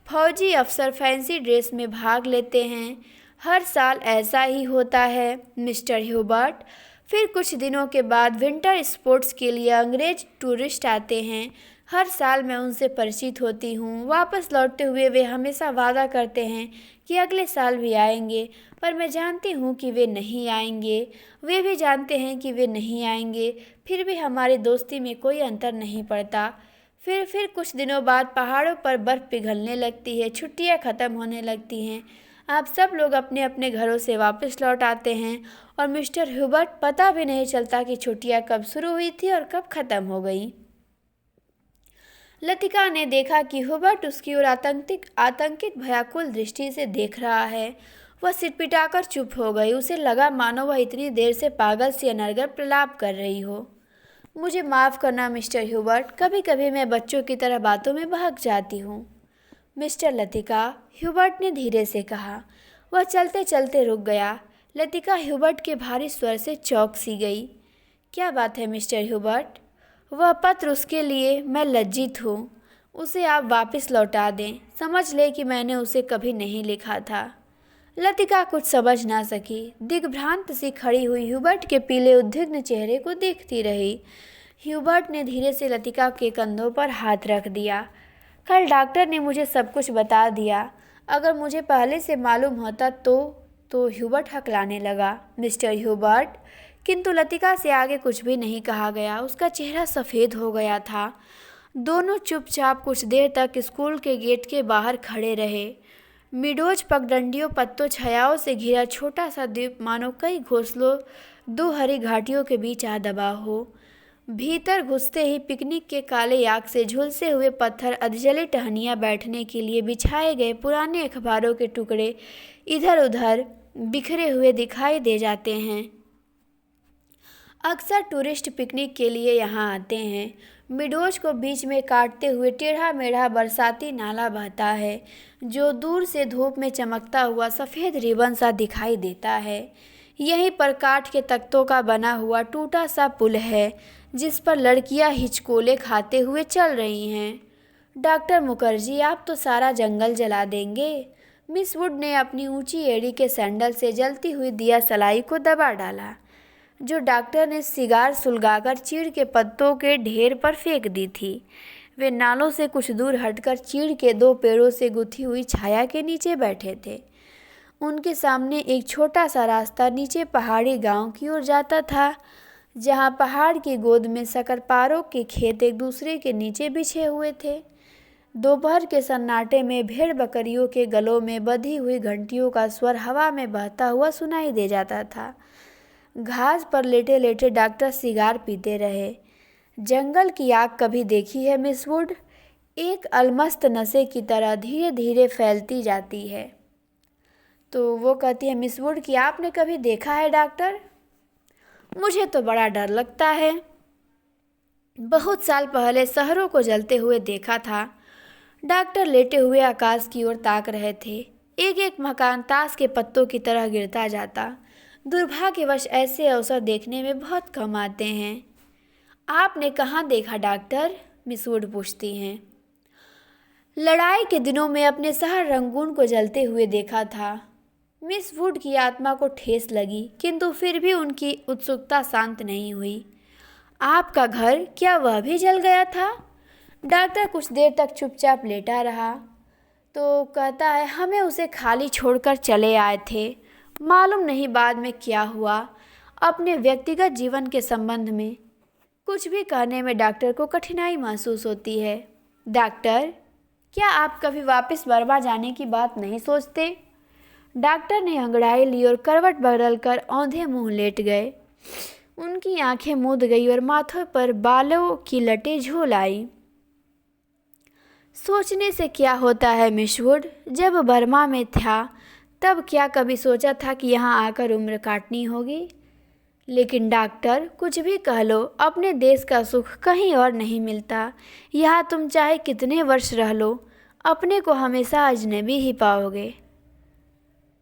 फौजी अफसर फैंसी ड्रेस में भाग लेते हैं। हर साल ऐसा ही होता है मिस्टर ह्यूबर्ट। फिर कुछ दिनों के बाद विंटर स्पोर्ट्स के लिए अंग्रेज टूरिस्ट आते हैं। हर साल मैं उनसे परिचित होती हूँ। वापस लौटते हुए वे हमेशा वादा करते हैं कि अगले साल भी आएंगे, पर मैं जानती हूँ कि वे नहीं आएंगे। वे भी जानते हैं कि वे नहीं आएंगे, फिर भी हमारी दोस्ती में कोई अंतर नहीं पड़ता। फिर कुछ दिनों बाद पहाड़ों पर बर्फ़ पिघलने लगती है। छुट्टियाँ ख़त्म होने लगती हैं। आप सब लोग अपने अपने घरों से वापस लौट आते हैं और मिस्टर ह्यूबर्ट पता भी नहीं चलता कि छुट्टियाँ कब शुरू हुई थी और कब ख़त्म हो गई। लतिका ने देखा कि ह्यूबर्ट उसकी ओर आतंकित भयाकुल दृष्टि से देख रहा है। वह सिटपिटाकर चुप हो गई। उसे लगा मानो वह इतनी देर से पागल सी अनर्गल प्रलाप कर रही हो। मुझे माफ़ करना मिस्टर ह्यूबर्ट, कभी कभी मैं बच्चों की तरह बातों में बहक जाती हूँ। मिस्टर लतिका, ह्यूबर्ट ने धीरे से कहा। वह चलते चलते रुक गया। लतिका ह्यूबर्ट के भारी स्वर से चौंक सी गई। क्या बात है मिस्टर ह्यूबर्ट? वह पत्र उसके लिए मैं लज्जित हूँ। उसे आप वापस लौटा दें। समझ ले कि मैंने उसे कभी नहीं लिखा था। लतिका कुछ समझ ना सकी। दिग्भ्रांत सी खड़ी हुई ह्यूबर्ट के पीले उद्विग्न चेहरे को देखती रही। ह्यूबर्ट ने धीरे से लतिका के कंधों पर हाथ रख दिया। कल डॉक्टर ने मुझे सब कुछ बता दिया। अगर मुझे पहले से मालूम होता तो ह्यूबर्ट हकलाने लगा। मिस्टर ह्यूबर्ट, किंतु लतिका से आगे कुछ भी नहीं कहा गया। उसका चेहरा सफ़ेद हो गया था। दोनों चुपचाप कुछ देर तक स्कूल के गेट के बाहर खड़े रहे। मिडोज पगडंडियों पत्तों छायाओं से घिरा छोटा सा द्वीप मानो कई घोंसलों दो हरी घाटियों के बीच आ दबा हो। भीतर घुसते ही पिकनिक के काले याक से झुलसे हुए पत्थर, अधजली टहनियाँ, बैठने के लिए बिछाए गए पुराने अखबारों के टुकड़े इधर उधर बिखरे हुए दिखाई दे जाते हैं। अक्सर टूरिस्ट पिकनिक के लिए यहाँ आते हैं। मिडोज को बीच में काटते हुए टेढ़ा मेढ़ा बरसाती नाला बहता है, जो दूर से धूप में चमकता हुआ सफ़ेद रिबन सा दिखाई देता है। यहीं पर काठ के तख्तों का बना हुआ टूटा सा पुल है, जिस पर लड़कियां हिचकोले खाते हुए चल रही हैं। डॉक्टर मुखर्जी, आप तो सारा जंगल जला देंगे। मिस वुड ने अपनी ऊंची एड़ी के सैंडल से जलती हुई दिया सलाई को दबा डाला, जो डॉक्टर ने सिगार सुलगाकर चीड़ के पत्तों के ढेर पर फेंक दी थी। वे नालों से कुछ दूर हटकर चीड़ के दो पेड़ों से गुथी हुई छाया के नीचे बैठे थे। उनके सामने एक छोटा सा रास्ता नीचे पहाड़ी गांव की ओर जाता था, जहां पहाड़ की गोद में शकरपारों के खेत एक दूसरे के नीचे बिछे हुए थे। दोपहर के सन्नाटे में भेड़ बकरियों के गलों में बंधी हुई घंटियों का स्वर हवा में बहता हुआ सुनाई दे जाता था। घास पर लेटे लेटे डॉक्टर सिगार पीते रहे। जंगल की आग कभी देखी है मिस वुड? एक अलमस्त नशे की तरह धीरे धीरे फैलती जाती है। तो वो कहती है मिस वुड कि आपने कभी देखा है डॉक्टर? मुझे तो बड़ा डर लगता है। बहुत साल पहले शहरों को जलते हुए देखा था। डॉक्टर लेटे हुए आकाश की ओर ताक रहे थे। एक एक मकान ताश के पत्तों की तरह गिरता जाता। दुर्भाग्यवश ऐसे अवसर देखने में बहुत कम आते हैं। आपने कहाँ देखा डॉक्टर? मिस वुड पूछती हैं। लड़ाई के दिनों में अपने शहर रंगून को जलते हुए देखा था। मिस वुड की आत्मा को ठेस लगी, किंतु फिर भी उनकी उत्सुकता शांत नहीं हुई। आपका घर, क्या वह भी जल गया था? डॉक्टर कुछ देर तक चुपचाप लेटा रहा। तो कहता है, हमें उसे खाली छोड़कर चले आए थे। मालूम नहीं बाद में क्या हुआ। अपने व्यक्तिगत जीवन के संबंध में कुछ भी कहने में डॉक्टर को कठिनाई महसूस होती है। डॉक्टर, क्या आप कभी वापस बर्मा जाने की बात नहीं सोचते? डॉक्टर ने अंगड़ाई ली और करवट बदलकर औंधे मुंह लेट गए। उनकी आंखें मूंद गई और माथों पर बालों की लटें झूल आई। सोचने से क्या होता है मिस वुड? जब बर्मा में था तब क्या कभी सोचा था कि यहाँ आकर उम्र काटनी होगी? लेकिन डॉक्टर, कुछ भी कह लो, अपने देश का सुख कहीं और नहीं मिलता। यहाँ तुम चाहे कितने वर्ष रह लो, अपने को हमेशा अजनबी ही पाओगे।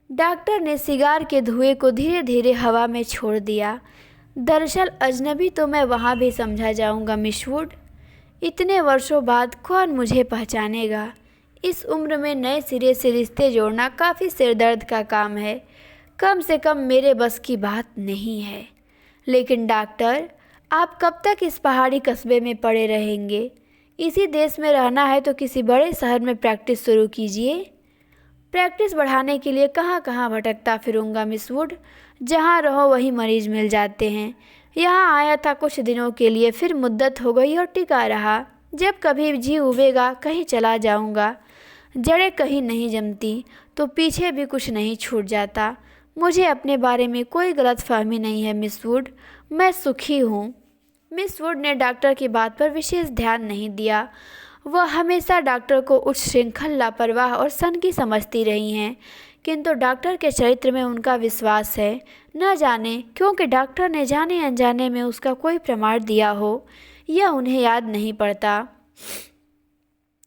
डॉक्टर ने सिगार के धुएं को धीरे धीरे हवा में छोड़ दिया। दरअसल अजनबी तो मैं वहाँ भी समझा जाऊँगा मिस वुड। इतने वर्षों बाद कौन मुझे पहचानेगा? इस उम्र में नए सिरे से रिश्ते जोड़ना काफ़ी सिरदर्द का काम है। कम से कम मेरे बस की बात नहीं है। लेकिन डॉक्टर, आप कब तक इस पहाड़ी कस्बे में पड़े रहेंगे? इसी देश में रहना है तो किसी बड़े शहर में प्रैक्टिस शुरू कीजिए। प्रैक्टिस बढ़ाने के लिए कहाँ कहाँ भटकता फिरूंगा मिस वुड। जहाँ रहो वहीं मरीज मिल जाते हैं। यहाँ आया था कुछ दिनों के लिए, फिर मुद्दत हो गई और टिका रहा। जब कभी जी उबेगा कहीं चला जाऊँगा। जड़ें कहीं नहीं जमती तो पीछे भी कुछ नहीं छूट जाता। मुझे अपने बारे में कोई गलतफहमी नहीं है मिस वुड, मैं सुखी हूँ। मिस वुड ने डॉक्टर की बात पर विशेष ध्यान नहीं दिया। वह हमेशा डॉक्टर को उच्च श्रृंखल, लापरवाह और सनकी समझती रही हैं, किंतु डॉक्टर के चरित्र में उनका विश्वास है। न जाने क्योंकि डॉक्टर ने जाने अनजाने में उसका कोई प्रमाण दिया हो, यह उन्हें याद नहीं पड़ता।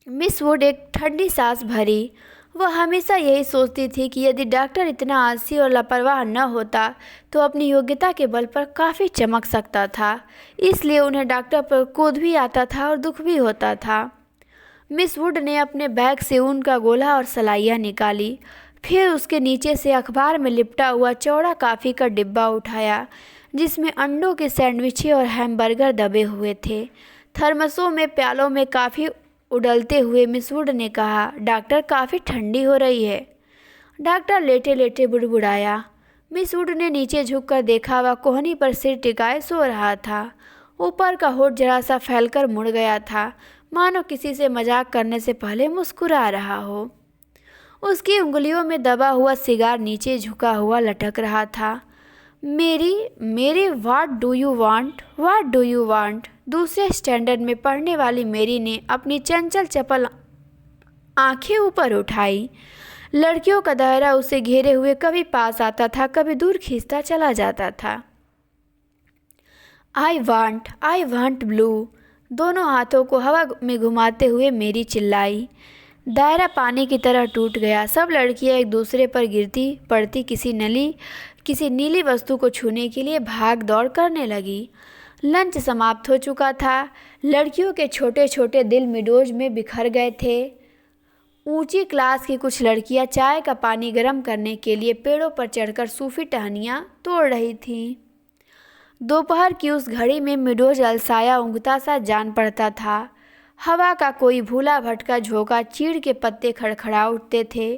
मिस वुड एक ठंडी सांस भरी। वह हमेशा यही सोचती थी कि यदि डॉक्टर इतना आलसी और लापरवाह न होता तो अपनी योग्यता के बल पर काफ़ी चमक सकता था। इसलिए उन्हें डॉक्टर पर क्रोध भी आता था और दुख भी होता था। मिस वुड ने अपने बैग से ऊन का गोला और सलाइयाँ निकाली। फिर उसके नीचे से अखबार में लिपटा हुआ चौड़ा कॉफ़ी का डिब्बा उठाया, जिसमें अंडों के सैंडविचें और हैमबर्गर दबे हुए थे। थर्मसों में प्यालों में कॉफ़ी उड़लते हुए मिस वुड ने कहा, डॉक्टर, काफ़ी ठंडी हो रही है। डॉक्टर लेटे लेटे बुड़बुड़ाया। मिस वुड ने नीचे झुककर देखा, वह कोहनी पर सिर टिकाए सो रहा था। ऊपर का होठ जरा सा फैलकर मुड़ गया था, मानो किसी से मजाक करने से पहले मुस्कुरा रहा हो। उसकी उंगलियों में दबा हुआ सिगार नीचे झुका हुआ लटक रहा था। मेरी व्हाट डू यू वांट? दूसरे स्टैंडर्ड में पढ़ने वाली मेरी ने अपनी चंचल चपल आंखें ऊपर उठाई। लड़कियों का दायरा उसे घेरे हुए कभी पास आता था, कभी दूर खींचता चला जाता था। I want blue. दोनों हाथों को हवा में घुमाते हुए मेरी चिल्लाई। दायरा पानी की तरह टूट गया। सब लड़कियां एक दूसरे पर गिरती पड़ती किसी नीली वस्तु को छूने के लिए भाग दौड़ करने लगी। लंच समाप्त हो चुका था। लड़कियों के छोटे छोटे दिल मिडोज में बिखर गए थे। ऊंची क्लास की कुछ लड़कियां चाय का पानी गर्म करने के लिए पेड़ों पर चढ़कर सूफी टहनियाँ तोड़ रही थीं। दोपहर की उस घड़ी में मिडोज अलसाया ऊँघता सा जान पड़ता था। हवा का कोई भूला भटका झोंका चीड़ के पत्ते खड़खड़ा उठते थे।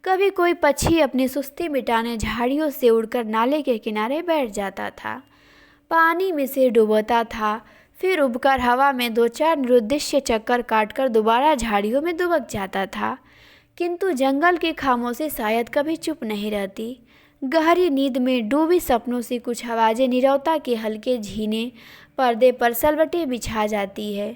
कभी कोई पक्षी अपनी सुस्ती मिटाने झाड़ियों से उड़कर नाले के किनारे बैठ जाता था। पानी में सिर डुबोता था, फिर उबकर हवा में दो चार निरुद्देश्य चक्कर काटकर दोबारा झाड़ियों में दुबक जाता था। किंतु जंगल की खामोशी शायद कभी चुप नहीं रहती। गहरी नींद में डूबी सपनों से कुछ आवाज़ें नीरवता के हल्के झीने पर्दे पर सलवटे बिछा जाती है।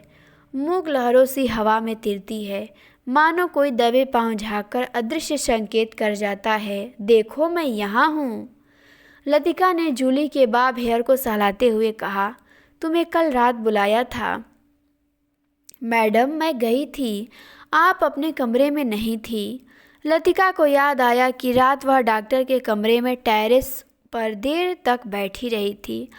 मूक लहरों सी हवा में तिरती है, मानो कोई दबे पांव झाँककर अदृश्य संकेत कर जाता है, देखो मैं यहाँ हूँ। लतिका ने जूली के बाब हेयर को सहलाते हुए कहा, तुम्हें कल रात बुलाया था। मैडम, मैं गई थी। आप अपने कमरे में नहीं थी। लतिका को याद आया कि रात वह डॉक्टर के कमरे में टेरेस पर देर तक बैठी रही थी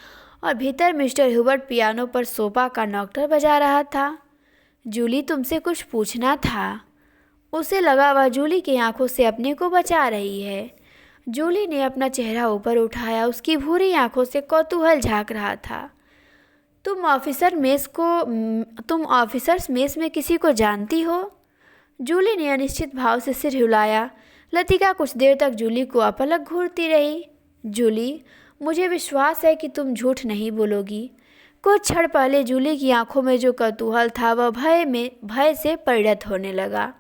और भीतर मिस्टर ह्यूबर्ट पियानो पर सोपा का नॉक्टर बजा रहा था। जूली, तुमसे कुछ पूछना था। उसे लगा वह जूली की आंखों से अपने को बचा रही है। जूली ने अपना चेहरा ऊपर उठाया। उसकी भूरी आंखों से कौतूहल झांक रहा था। तुम ऑफिसर्स मेस में किसी को जानती हो? जूली ने अनिश्चित भाव से सिर हिलाया। लतिका कुछ देर तक जूली को अपलक घूरती रही। जूली, मुझे विश्वास है कि तुम झूठ नहीं बोलोगी। कुछ क्षण पहले जूली की आंखों में जो कौतूहल था वह भय से परिणत होने लगा।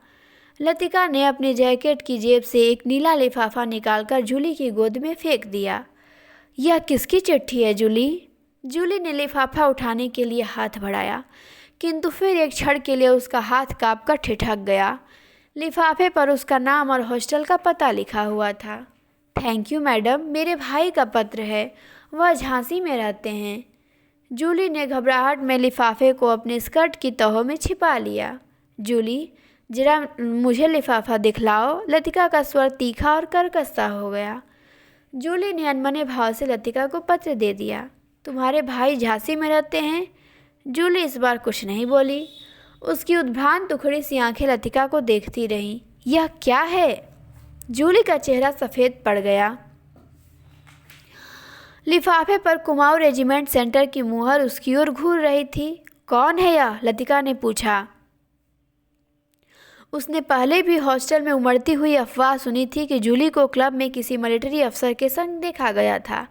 लतिका ने अपने जैकेट की जेब से एक नीला लिफाफा निकालकर जूली की गोद में फेंक दिया। यह किसकी चिट्ठी है जूली? जूली ने लिफाफा उठाने के लिए हाथ बढ़ाया, किंतु फिर एक क्षण के लिए उसका हाथ कांपकर ठिठक गया। लिफाफे पर उसका नाम और हॉस्टल का पता लिखा हुआ था। थैंक यू मैडम, मेरे भाई का पत्र है, वह झांसी में रहते हैं। जूली ने घबराहट में लिफाफे को अपने स्कर्ट की तहों में छिपा लिया। जूली, जरा मुझे लिफाफा दिखलाओ। लतिका का स्वर तीखा और कर्कश हो गया। जूली ने अनमने भाव से लतिका को पत्र दे दिया। तुम्हारे भाई झांसी में रहते हैं? जूली इस बार कुछ नहीं बोली। उसकी उद्भ्रांत उखड़ी सी आंखें लतिका को देखती रहीं। यह क्या है? जूली का चेहरा सफ़ेद पड़ गया। लिफाफे पर कुमाऊं रेजिमेंट सेंटर की मुहर उसकी ओर घूर रही थी। कौन है यह? लतिका ने पूछा। उसने पहले भी हॉस्टल में उमड़ती हुई अफवाह सुनी थी कि जूली को क्लब में किसी मिलिट्री अफसर के संग देखा गया था,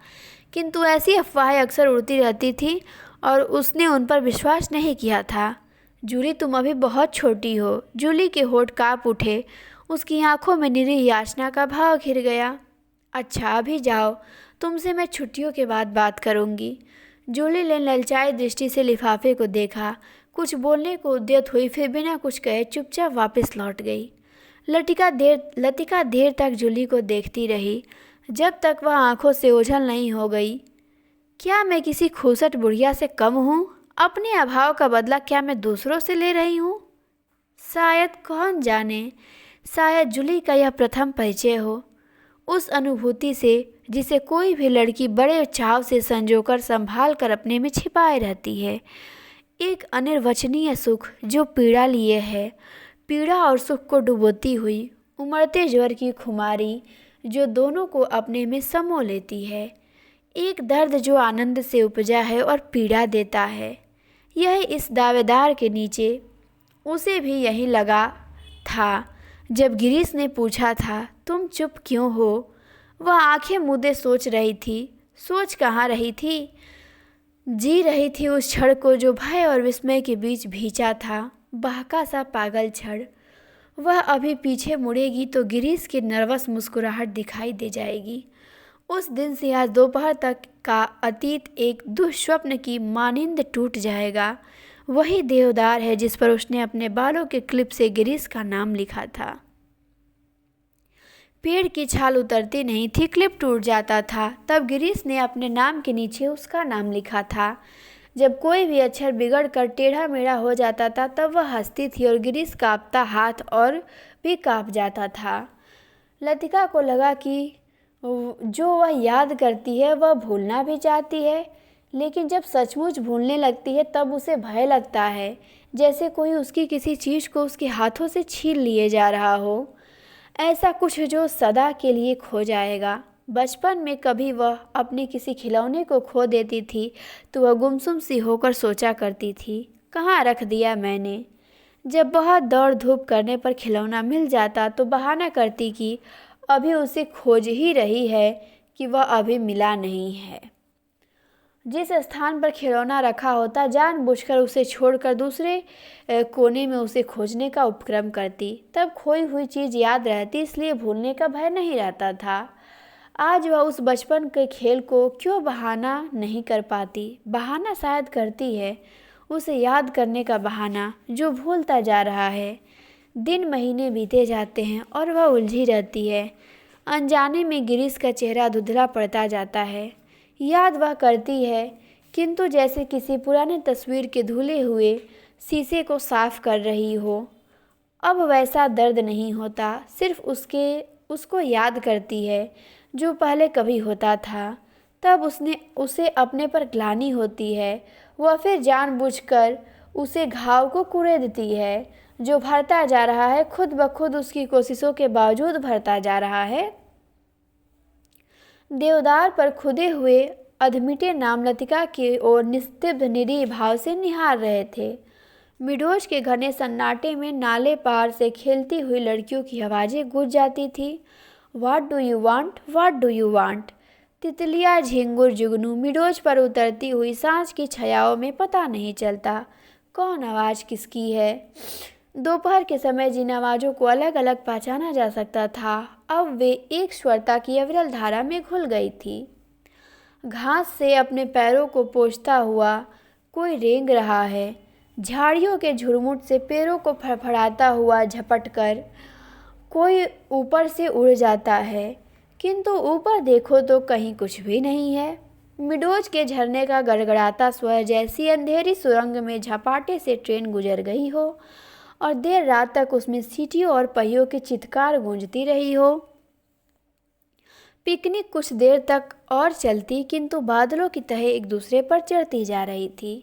किंतु ऐसी अफवाहें अक्सर उड़ती रहती थी और उसने उन पर विश्वास नहीं किया था। जूली, तुम अभी बहुत छोटी हो। जूली के होंठ काँप उठे। उसकी आंखों में निरीह याचना का भाव घिर गया। अच्छा, अभी जाओ, तुमसे मैं छुट्टियों के बाद बात करूंगी। जूली ने ललचाई दृष्टि से लिफाफे को देखा। कुछ बोलने को उद्यत हुई, फिर बिना कुछ कहे चुपचाप वापस लौट गई। लतिका देर तक जूली को देखती रही, जब तक वह आंखों से ओझल नहीं हो गई। क्या मैं किसी खूसट बुढ़िया से कम हूँ? अपने अभाव का बदला क्या मैं दूसरों से ले रही हूँ? शायद, कौन जाने, शायद जूली का यह प्रथम परिचय हो, उस अनुभूति से जिसे कोई भी लड़की बड़े चाव से संजोकर संभाल कर अपने में छिपाए रहती है। एक अनिर्वचनीय सुख जो पीड़ा लिए है, पीड़ा और सुख को डुबोती हुई उमड़ते ज्वर की खुमारी जो दोनों को अपने में समो लेती है। एक दर्द जो आनंद से उपजा है और पीड़ा देता है। यह इस दावेदार के नीचे उसे भी यही लगा था जब गिरीश ने पूछा था, तुम चुप क्यों हो? वह आंखें मूंदे सोच रही थी। सोच कहाँ रही थी? जी रही थी उस क्षण को जो भय और विस्मय के बीच भींचा था, बहका सा पागल क्षण। वह अभी पीछे मुड़ेगी तो गिरीश की नर्वस मुस्कुराहट दिखाई दे जाएगी। उस दिन से आज दोपहर तक का अतीत एक दुःस्वप्न की मानिंद टूट जाएगा। वही देवदार है जिस पर उसने अपने बालों के क्लिप से गिरीश का नाम लिखा था। पेड़ की छाल उतरती नहीं थी, क्लिप टूट जाता था, तब गिरीश ने अपने नाम के नीचे उसका नाम लिखा था। जब कोई भी अक्षर बिगड़ कर टेढ़ा मेढ़ा हो जाता था तब वह हंसती थी और गिरीश कांपता हाथ और भी कांप जाता था। लतिका को लगा कि जो वह याद करती है वह भूलना भी चाहती है, लेकिन जब सचमुच भूलने लगती है तब उसे भय लगता है, जैसे कोई उसकी किसी चीज़ को उसके हाथों से छीन लिए जा रहा हो। ऐसा कुछ जो सदा के लिए खो जाएगा। बचपन में कभी वह अपने किसी खिलौने को खो देती थी तो वह गुमसुम सी होकर सोचा करती थी, कहाँ रख दिया मैंने। जब बहुत दौड़ धूप करने पर खिलौना मिल जाता तो बहाना करती कि अभी उसे खोज ही रही है कि वह अभी मिला नहीं है। जिस स्थान पर खिलौना रखा होता जानबूझकर उसे छोड़कर दूसरे कोने में उसे खोजने का उपक्रम करती। तब खोई हुई चीज़ याद रहती, इसलिए भूलने का भय नहीं रहता था। आज वह उस बचपन के खेल को क्यों बहाना नहीं कर पाती? बहाना शायद करती है, उसे याद करने का बहाना जो भूलता जा रहा है। दिन महीने बीते जाते हैं और वह उलझी रहती है। अनजाने में गिरीश का चेहरा धुंधला पड़ता जाता है। याद वह करती है, किंतु जैसे किसी पुराने तस्वीर के धुले हुए शीशे को साफ कर रही हो। अब वैसा दर्द नहीं होता, सिर्फ उसको याद करती है जो पहले कभी होता था। तब उसे अपने पर ग्लानि होती है। वह फिर जानबूझकर उसे घाव को कुरेदती है जो भरता जा रहा है, खुद ब खुद उसकी कोशिशों के बावजूद भरता जा रहा है। देवदार पर खुदे हुए अधमिटे नाम लतिका की ओर निस्तब्ध निरीह भाव से निहार रहे थे। मिडोज के घने सन्नाटे में नाले पार से खेलती हुई लड़कियों की आवाज़ें गूंज जाती थी। What do you want, what do you want. तितलियाँ, झिंगुर, जुगनू मिडोज पर उतरती हुई सांझ की छायाओं में पता नहीं चलता कौन आवाज़ किसकी है। दोपहर के समय जिन आवाज़ों को अलग अलग पहचाना जा सकता था, अब वे एक स्वरता की अविरल धारा में घुल गई थी। घास से अपने पैरों को पोंछता हुआ कोई रेंग रहा है। झाड़ियों के झुरमुट से पैरों को फड़फड़ाता हुआ झपटकर कोई ऊपर से उड़ जाता है, किंतु ऊपर देखो तो कहीं कुछ भी नहीं है। मिडोज के झरने का गड़गड़ाता स्वर जैसी अंधेरी सुरंग में झपाटे से ट्रेन गुजर गई हो और देर रात तक उसमें सीटियों और पहियों की चित्कार गूंजती रही हो। पिकनिक कुछ देर तक और चलती, किंतु बादलों की तह एक दूसरे पर चढ़ती जा रही थी।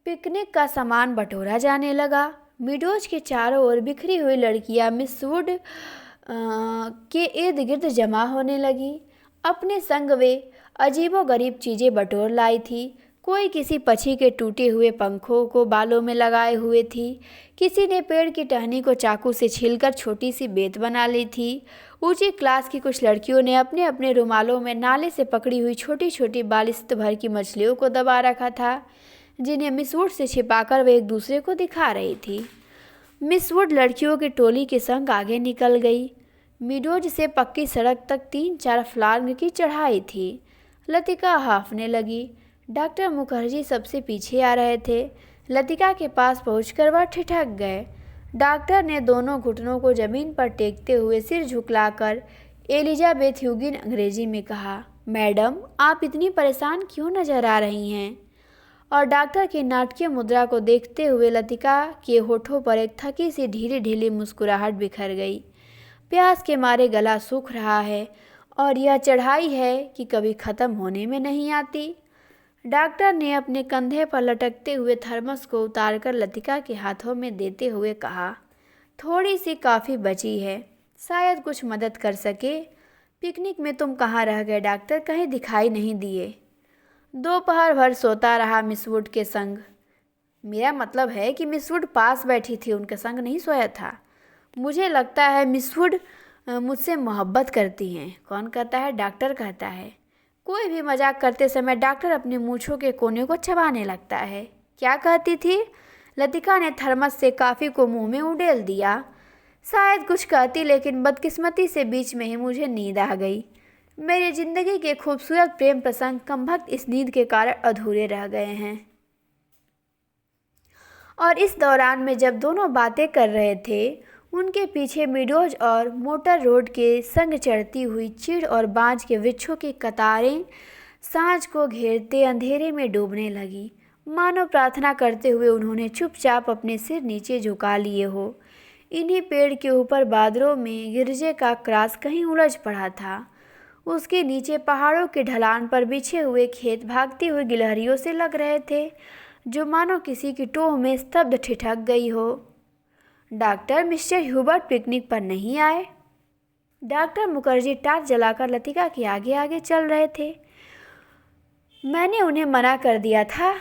पिकनिक का सामान बटोरा जाने लगा। मिडोज के चारों ओर बिखरी हुई लड़कियां मिस वुड के इर्द गिर्द जमा होने लगी। अपने संग वे अजीबोगरीब चीज़ें बटोर लाई थी। कोई किसी पक्षी के टूटे हुए पंखों को बालों में लगाए हुए थी, किसी ने पेड़ की टहनी को चाकू से छीलकर छोटी सी बेत बना ली थी। ऊंची क्लास की कुछ लड़कियों ने अपने अपने रुमालों में नाले से पकड़ी हुई छोटी छोटी बालिश्त भर की मछलियों को दबा रखा था, जिन्हें मिस वुड से छिपाकर वे एक दूसरे को दिखा रही थी। मिस वुड लड़कियों की टोली के संग आगे निकल गई। मिडोज से पक्की सड़क तक 3-4 फ्लांग की चढ़ाई थी। लतिका हांफने लगी। डॉक्टर मुखर्जी सबसे पीछे आ रहे थे। लतिका के पास पहुंचकर वह ठिठक गए। डॉक्टर ने दोनों घुटनों को जमीन पर टेकते हुए सिर झुकलाकर एलिजाबेथ ह्यूगिन अंग्रेजी में कहा, मैडम, आप इतनी परेशान क्यों नजर आ रही हैं? और डॉक्टर की नाटकीय मुद्रा को देखते हुए लतिका के होठों पर एक थकी सी ढीली ढीली मुस्कुराहट बिखर गई। प्यास के मारे गला सूख रहा है और यह चढ़ाई है कि कभी ख़त्म होने में नहीं आती। डॉक्टर ने अपने कंधे पर लटकते हुए थर्मस को उतारकर लतिका के हाथों में देते हुए कहा, थोड़ी सी कॉफ़ी बची है, शायद कुछ मदद कर सके। पिकनिक में तुम कहाँ रह गए डॉक्टर, कहीं दिखाई नहीं दिए। दोपहर भर सोता रहा मिस वुड के संग। मेरा मतलब है कि मिस वुड पास बैठी थी, उनके संग नहीं सोया था। मुझे लगता है मिस वुड मुझसे मोहब्बत करती हैं। कौन कहता है? डॉक्टर कहता है। कोई भी मजाक करते समय डॉक्टर अपने मूंछों के कोने को चबाने लगता है। क्या कहती थी? लतिका ने थर्मस से कॉफ़ी को मुंह में उड़ेल दिया। शायद कुछ कहती, लेकिन बदकिस्मती से बीच में ही मुझे नींद आ गई। मेरी ज़िंदगी के खूबसूरत प्रेम प्रसंग कमबख्त इस नींद के कारण अधूरे रह गए हैं। और इस दौरान में जब दोनों बातें कर रहे थे, उनके पीछे मिडोज और मोटर रोड के संग चढ़ती हुई चीड़ और बांज के वृक्षों की कतारें सांझ को घेरते अंधेरे में डूबने लगी। मानो प्रार्थना करते हुए उन्होंने चुपचाप अपने सिर नीचे झुका लिए हो। इन्हीं पेड़ के ऊपर बादलों में गिरजे का क्रास कहीं उलझ पड़ा था। उसके नीचे पहाड़ों के ढलान पर बिछे हुए खेत भागती हुई गिलहरियों से लग रहे थे, जो मानो किसी की टोह में स्तब्ध ठिठक गई हो। डॉक्टर, मिस्टर ह्यूबर्ट पिकनिक पर नहीं आए? डॉक्टर मुखर्जी टार्च जलाकर लतिका के आगे आगे चल रहे थे। मैंने उन्हें मना कर दिया था।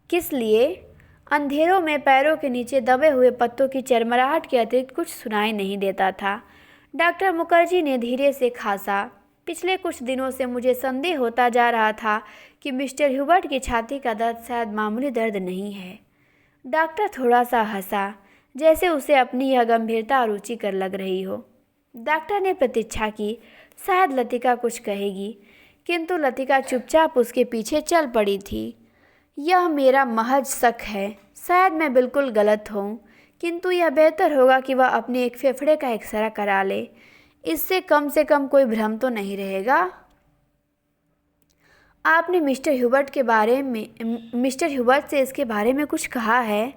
किस लिए? अंधेरों में पैरों के नीचे दबे हुए पत्तों की चरमराहट के अतिरिक्त कुछ सुनाई नहीं देता था। डॉक्टर मुखर्जी ने धीरे से खांसा। पिछले कुछ दिनों से मुझे संदेह होता जा रहा था कि मिस्टर ह्यूबर्ट की छाती का दर्द शायद मामूली दर्द नहीं है। डॉक्टर थोड़ा सा हंसा, जैसे उसे अपनी यह गंभीरता रुचिकर लग रही हो। डॉक्टर ने प्रतीक्षा की, शायद लतिका कुछ कहेगी, किंतु लतिका चुपचाप उसके पीछे चल पड़ी थी। यह मेरा महज शक है, शायद मैं बिल्कुल गलत हूँ, किंतु यह बेहतर होगा कि वह अपने एक फेफड़े का एक्सरा करा ले। इससे कम से कम कोई भ्रम तो नहीं रहेगा। आपने मिस्टर ह्यूबर्ट से इसके बारे में कुछ कहा है?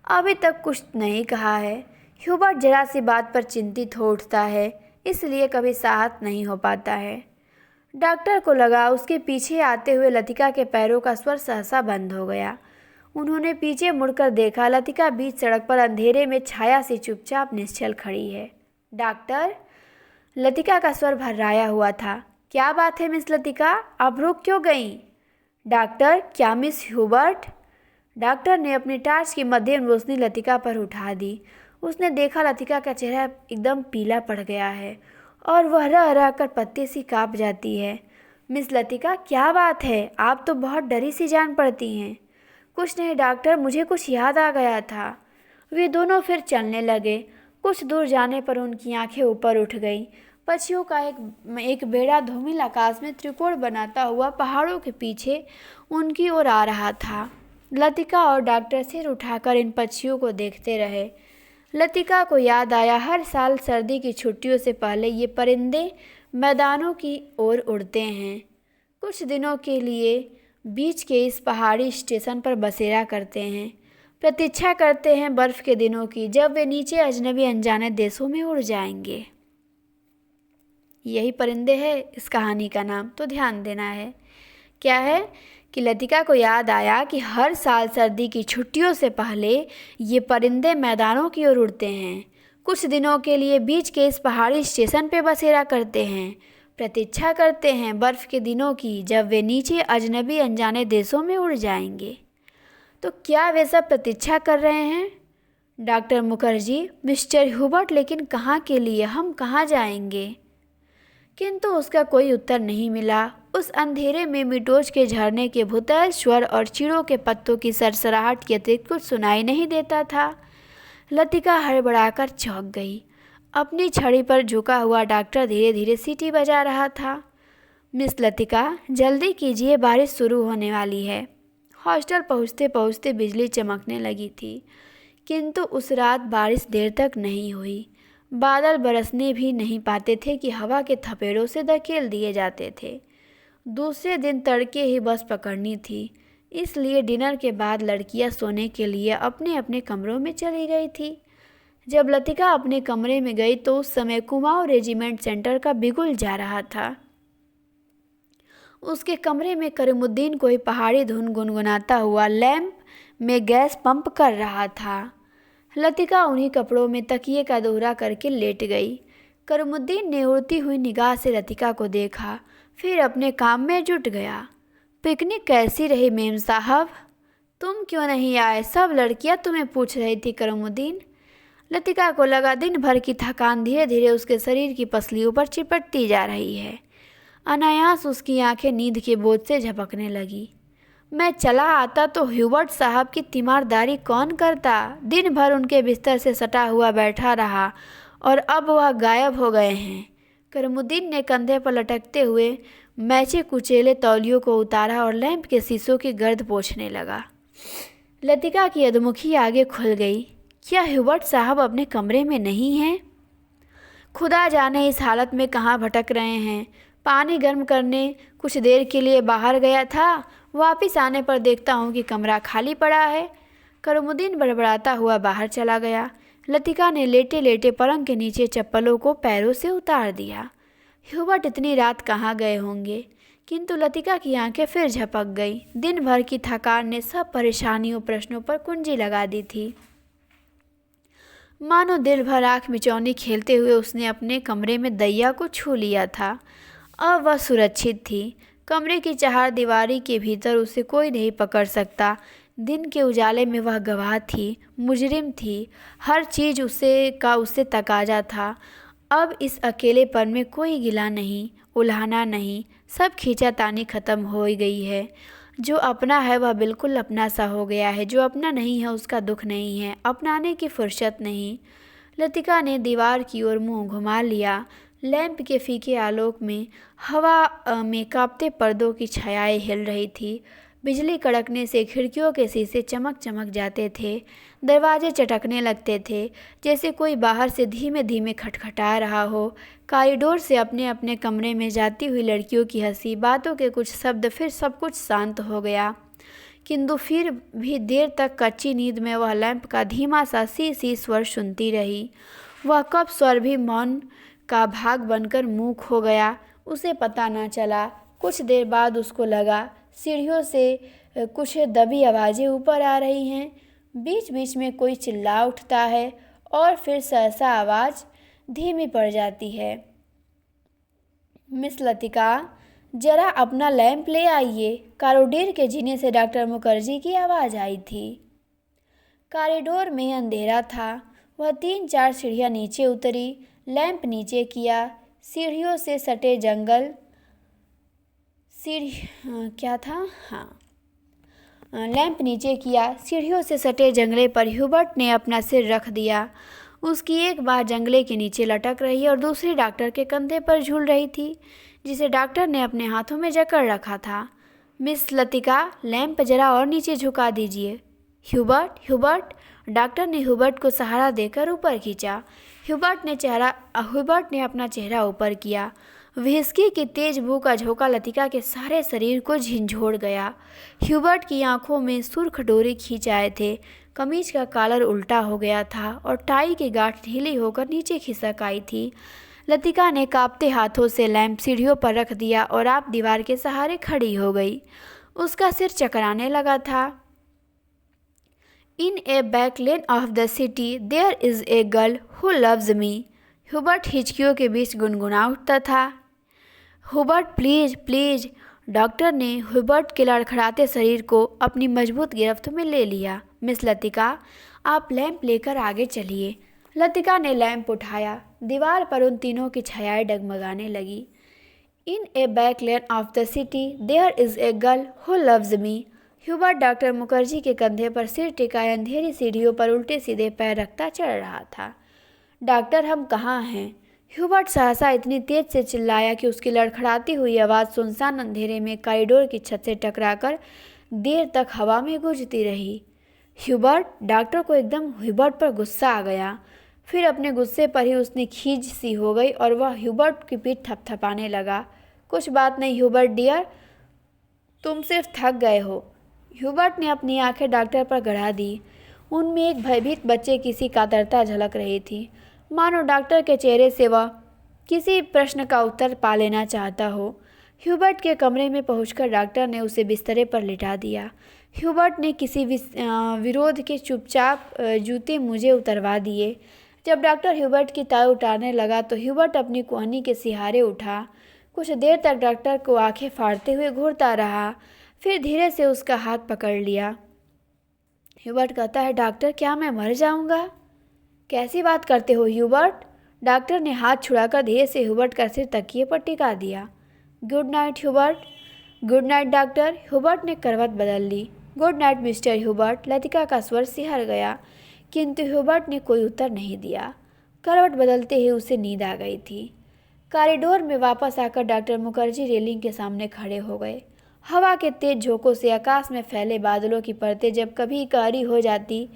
अभी तक कुछ नहीं कहा है, ह्यूबर्ट जरा सी बात पर चिंतित हो उठता है, इसलिए कभी साहस नहीं हो पाता है। डॉक्टर को लगा उसके पीछे आते हुए लतिका के पैरों का स्वर सहसा बंद हो गया। उन्होंने पीछे मुड़कर देखा, लतिका बीच सड़क पर अंधेरे में छाया सी चुपचाप निश्चल खड़ी है। डॉक्टर, लतिका का स्वर भर्राया हुआ था। क्या बात है मिस लतिका, आप रुक क्यों गईं? डॉक्टर, क्या मिस ह्यूबर्ट? डॉक्टर ने अपनी टार्च की मध्यम रोशनी लतिका पर उठा दी। उसने देखा लतिका का चेहरा एकदम पीला पड़ गया है और वह रह रह कर पत्ते सी काँप जाती है। मिस लतिका, क्या बात है, आप तो बहुत डरी सी जान पड़ती हैं। कुछ नहीं डॉक्टर, मुझे कुछ याद आ गया था। वे दोनों फिर चलने लगे। कुछ दूर जाने पर उनकी आंखें ऊपर उठ गईं। पक्षियों का एक बेड़ा धूमिल आकाश में त्रिकोण बनाता हुआ पहाड़ों के पीछे उनकी ओर आ रहा था। लतिका और डॉक्टर सिर उठाकर इन पक्षियों को देखते रहे। लतिका को याद आया, हर साल सर्दी की छुट्टियों से पहले ये परिंदे मैदानों की ओर उड़ते हैं। कुछ दिनों के लिए बीच के इस पहाड़ी स्टेशन पर बसेरा करते हैं। प्रतीक्षा करते हैं बर्फ़ के दिनों की, जब वे नीचे अजनबी अनजाने देशों में उड़ जाएंगे। यही परिंदे है इस कहानी का नाम, तो ध्यान देना है। क्या है कि लतिका को याद आया कि हर साल सर्दी की छुट्टियों से पहले ये परिंदे मैदानों की ओर उड़ते हैं। कुछ दिनों के लिए बीच के इस पहाड़ी स्टेशन पे बसेरा करते हैं। प्रतीक्षा करते हैं बर्फ़ के दिनों की, जब वे नीचे अजनबी अनजाने देशों में उड़ जाएंगे। तो क्या वे सब प्रतीक्षा कर रहे हैं? डॉक्टर मुखर्जी, मिस्टर ह्यूबर्ट, लेकिन कहाँ के लिए, हम कहाँ जाएंगे? किंतु उसका कोई उत्तर नहीं मिला। उस अंधेरे में मिटोज के झरने के भूतैल स्वर और चिड़ों के पत्तों की सरसराहट के अतिरिक्त कुछ सुनाई नहीं देता था। लतिका हड़बड़ाकर चौंक गई। अपनी छड़ी पर झुका हुआ डॉक्टर धीरे धीरे सीटी बजा रहा था। मिस लतिका, जल्दी कीजिए, बारिश शुरू होने वाली है। हॉस्टल पहुँचते पहुँचते बिजली चमकने लगी थी, किंतु उस रात बारिश देर तक नहीं हुई। बादल बरसने भी नहीं पाते थे कि हवा के थपेड़ों से धकेल दिए जाते थे। दूसरे दिन तड़के ही बस पकड़नी थी, इसलिए डिनर के बाद लड़कियां सोने के लिए अपने अपने कमरों में चली गई थी। जब लतिका अपने कमरे में गई तो उस समय कुमाऊं रेजिमेंट सेंटर का बिगुल जा रहा था। उसके कमरे में करीमुद्दीन कोई पहाड़ी धुन गुनगुनाता हुआ लैंप में गैस पंप कर रहा था। लतिका उन्हीं कपड़ों में तकिए का दोहरा करके लेट गई। करीमुद्दीन ने उड़ती हुई निगाह से लतिका को देखा, फिर अपने काम में जुट गया। पिकनिक कैसी रही मेम साहब? तुम क्यों नहीं आए? सब लड़कियां तुम्हें पूछ रही थी करीमुद्दीन। लतिका को लगा दिन भर की थकान धीरे धीरे उसके शरीर की पसलियों पर चिपटती जा रही है। अनायास उसकी आंखें नींद के बोझ से झपकने लगी। मैं चला आता तो ह्यूबर्ट साहब की तीमारदारी कौन करता? दिन भर उनके बिस्तर से सटा हुआ बैठा रहा और अब वह गायब हो गए हैं। करीमुद्दीन ने कंधे पर लटकते हुए मैचे कुचेले तौलियों को उतारा और लैंप के शीशों की गर्द पोंछने लगा। लतिका की अधमुखी आगे खुल गई। क्या ह्यूबर्ट साहब अपने कमरे में नहीं हैं? खुदा जाने इस हालत में कहाँ भटक रहे हैं। पानी गर्म करने कुछ देर के लिए बाहर गया था, वापस आने पर देखता हूँ कि कमरा खाली पड़ा है। करीमुद्दीन बड़बड़ाता हुआ बाहर चला गया। लतिका ने लेटे लेटे पलंग के नीचे चप्पलों को पैरों से उतार दिया। ह्यूबर्ट इतनी रात कहाँ गए होंगे? किंतु लतिका की आंखें फिर झपक गई। दिन भर की थकान ने सब परेशानियों प्रश्नों पर कुंजी लगा दी थी। मानो दिल भर आँख मिचौनी खेलते हुए उसने अपने कमरे में दैया को छू लिया था। अब वह सुरक्षित थी। कमरे की चारदीवारी के भीतर उसे कोई नहीं पकड़ सकता। दिन के उजाले में वह गवाह थी, मुजरिम थी। हर चीज़ उससे तकाजा था। अब इस अकेलेपन में कोई गिला नहीं, उल्हाना नहीं, सब खींचातानी ख़त्म हो गई है। जो अपना है वह बिल्कुल अपना सा हो गया है, जो अपना नहीं है उसका दुख नहीं है, अपनाने की फुर्सत नहीं। लतिका ने दीवार की ओर मुंह घुमा लिया। लैंप के फीके आलोक में हवा में कांपते पर्दों की छायाएं हिल रही थी। बिजली कड़कने से खिड़कियों के शीशे चमक चमक जाते थे। दरवाजे चटकने लगते थे, जैसे कोई बाहर से धीमे धीमे खटखटा रहा हो। कॉरिडोर से अपने अपने कमरे में जाती हुई लड़कियों की हंसी, बातों के कुछ शब्द, फिर सब कुछ शांत हो गया। किंतु फिर भी देर तक कच्ची नींद में वह लैंप का धीमा सा सी सी स्वर सुनती रही। वह कब स्वर भी मौन का भाग बनकर मुँह खो गया, उसे पता न चला। कुछ देर बाद उसको लगा सीढ़ियों से कुछ दबी आवाज़ें ऊपर आ रही हैं। बीच बीच में कोई चिल्ला उठता है और फिर सहसा आवाज़ धीमी पड़ जाती है। मिस लतिका, जरा अपना लैंप ले आइए। कॉरिडोर के जीने से डॉक्टर मुखर्जी की आवाज़ आई थी। कॉरिडोर में अंधेरा था। वह 3-4 सीढ़ियाँ नीचे उतरी, लैंप नीचे किया। सीढ़ियों से सटे जंगल लैंप नीचे किया। सीढ़ियों से सटे जंगले पर ह्यूबर्ट ने अपना सिर रख दिया। उसकी एक बाह जंगले के नीचे लटक रही और दूसरी डॉक्टर के कंधे पर झूल रही थी, जिसे डॉक्टर ने अपने हाथों में जकड़ रखा था। मिस लतिका, लैंप जरा और नीचे झुका दीजिए। Hubert, Hubert. डॉक्टर ने ह्यूबर्ट को सहारा देकर ऊपर खींचा। ह्यूबर्ट ने अपना चेहरा ऊपर किया। व्हिस्की की तेज बू का झोंका लतिका के सारे शरीर को झंझोड़ गया। ह्यूबर्ट की आंखों में सुर्ख डोरे खींच आए थे। कमीज का कॉलर उल्टा हो गया था और टाई की गांठ ढीली होकर नीचे खिसक आई थी। लतिका ने कांपते हाथों से लैंप सीढ़ियों पर रख दिया और आप दीवार के सहारे खड़ी हो गई। उसका सिर चकराने लगा था। In a back lane of the city there is a girl who loves me, Hubert हिचकियों के बीच गुनगुना उठता था। Hubert, please please. डॉक्टर ने ह्यूबर्ट के लड़खड़ाते शरीर को अपनी मजबूत गिरफ्त में ले लिया। मिस लतिका, आप लैंप लेकर आगे चलिए। लतिका ने लैंप उठाया। दीवार पर उन तीनों की छायाएं डगमगाने लगी। In a back lane of the city there is a girl who loves me. Hubert doctor Mukherjee के कंधे पर सिर टिकाए अंधेरी सीढ़ियों पर उल्टे सीधे पैर रखता चढ़ रहा था। डॉक्टर, हम कहाँ हैं? ह्यूबर्ट सहसा इतनी तेज से चिल्लाया कि उसकी लड़खड़ाती हुई आवाज़ सुनसान अंधेरे में कॉरिडोर की छत से टकराकर देर तक हवा में गूंजती रही। ह्यूबर्ट, डॉक्टर को एकदम ह्यूबर्ट पर गुस्सा आ गया। फिर अपने गुस्से पर ही उसने खींच सी हो गई और वह ह्यूबर्ट की पीठ थपथपाने लगा। कुछ बात नहीं ह्यूबर्ट डियर, तुम सिर्फ थक गए हो। ह्यूबर्ट ने अपनी आंखें डॉक्टर पर गड़ा दी। उनमें एक भयभीत बच्चे की सी कातरता झलक रही थी, मानो डॉक्टर के चेहरे से वह किसी प्रश्न का उत्तर पा लेना चाहता हो। ह्यूबर्ट के कमरे में पहुंचकर डॉक्टर ने उसे बिस्तरे पर लिटा दिया। ह्यूबर्ट ने किसी विरोध के चुपचाप जूते मुझे उतरवा दिए। जब डॉक्टर ह्यूबर्ट की टाई उतारने लगा तो ह्यूबर्ट अपनी कोहनी के सहारे उठा। कुछ देर तक डॉक्टर को आंखें फाड़ते हुए घूरता रहा, फिर धीरे से उसका हाथ पकड़ लिया। ह्यूबर्ट कहता है, डॉक्टर, क्या मैं मर जाऊंगा? कैसी बात करते हो ह्यूबर्ट? डॉक्टर ने हाथ छुड़ाकर धीरे से ह्यूबर्ट का सिर तकिए पर टिका दिया। Good night Hubert. Good night doctor. Hubert ने करवट बदल ली। Good night mister Hubert. Latika का स्वर सिहर गया, किंतु ह्यूबर्ट ने कोई उत्तर नहीं दिया। करवट बदलते ही उसे नींद आ गई थी। कॉरिडोर में वापस आकर डॉक्टर मुखर्जी रेलिंग के सामने खड़े हो गए। हवा के तेज झोंकों से आकाश में फैले बादलों की परतें जब कभी गहरी हो जाती,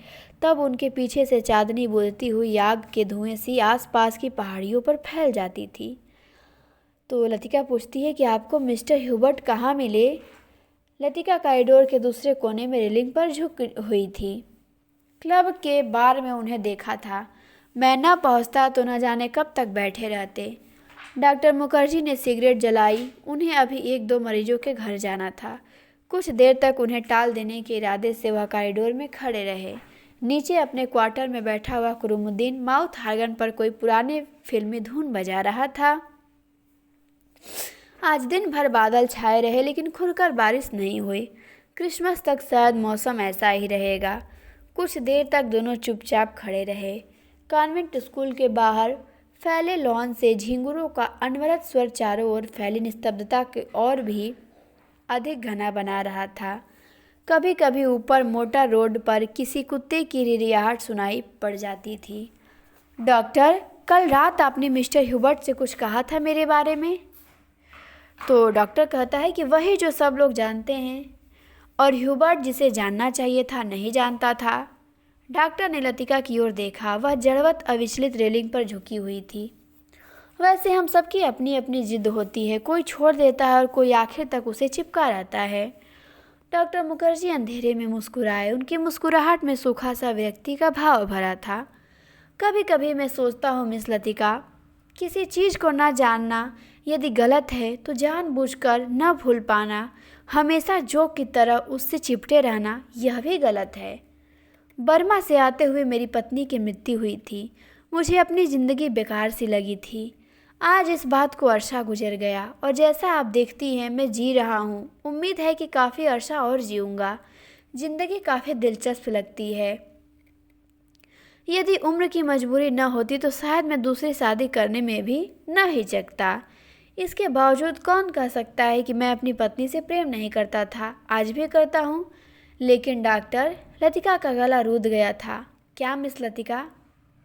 तब उनके पीछे से चांदनी बुझती हुई आग के धुएं सी आसपास की पहाड़ियों पर फैल जाती थी। तो लतिका पूछती है कि आपको मिस्टर ह्यूबर्ट कहाँ मिले? लतिका कॉरिडोर के दूसरे कोने में रेलिंग पर झुक हुई थी। क्लब के बार में उन्हें देखा था। मैं न पहुँचता तो न जाने कब तक बैठे रहते। डॉक्टर मुखर्जी ने सिगरेट जलाई। उन्हें अभी 1-2 मरीजों के घर जाना था। कुछ देर तक उन्हें टाल देने के इरादे से वह कॉरिडोर में खड़े रहे। नीचे अपने क्वार्टर में बैठा हुआ कुरुमुद्दीन माउथ हार्गन पर कोई पुराने फिल्मी धुन बजा रहा था। आज दिन भर बादल छाए रहे, लेकिन खुलकर बारिश नहीं हुई। क्रिसमस तक शायद मौसम ऐसा ही रहेगा। कुछ देर तक दोनों चुपचाप खड़े रहे। कॉन्वेंट स्कूल के बाहर फैले लॉन से झींगुरों का अनवरत स्वर चारों ओर फैली निस्तब्धता के और भी अधिक घना बना रहा था। कभी कभी ऊपर मोटर रोड पर किसी कुत्ते की रिरियाहट सुनाई पड़ जाती थी। डॉक्टर, कल रात आपने मिस्टर ह्यूबर्ट से कुछ कहा था मेरे बारे में? तो डॉक्टर कहता है कि वही जो सब लोग जानते हैं, और ह्यूबर्ट जिसे जानना चाहिए था नहीं जानता था। डॉक्टर ने लतिका की ओर देखा। वह जड़वत अविचलित रेलिंग पर झुकी हुई थी। वैसे हम सबकी अपनी अपनी जिद होती है, कोई छोड़ देता है और कोई आखिर तक उसे चिपका रहता है। डॉक्टर मुखर्जी अंधेरे में मुस्कुराए। उनकी मुस्कुराहट में सूखा सा विरक्ति का भाव भरा था। कभी कभी मैं सोचता हूँ मिस लतिका, किसी चीज़ को ना जानना यदि गलत है तो जानबूझकर न भूल पाना, हमेशा जोक की तरह उससे चिपटे रहना, यह भी गलत है। बर्मा से आते हुए मेरी पत्नी की मृत्यु हुई थी। मुझे अपनी ज़िंदगी बेकार सी लगी थी। आज इस बात को अरसा गुजर गया और जैसा आप देखती हैं मैं जी रहा हूँ। उम्मीद है कि काफ़ी अरसा और जीऊँगा। ज़िंदगी काफ़ी दिलचस्प लगती है। यदि उम्र की मजबूरी न होती तो शायद मैं दूसरी शादी करने में भी न हिचकता। इसके बावजूद कौन कह सकता है कि मैं अपनी पत्नी से प्रेम नहीं करता था। आज भी करता हूँ। लेकिन डॉक्टर, लतिका का गला रूंध गया था। क्या मिस लतिका?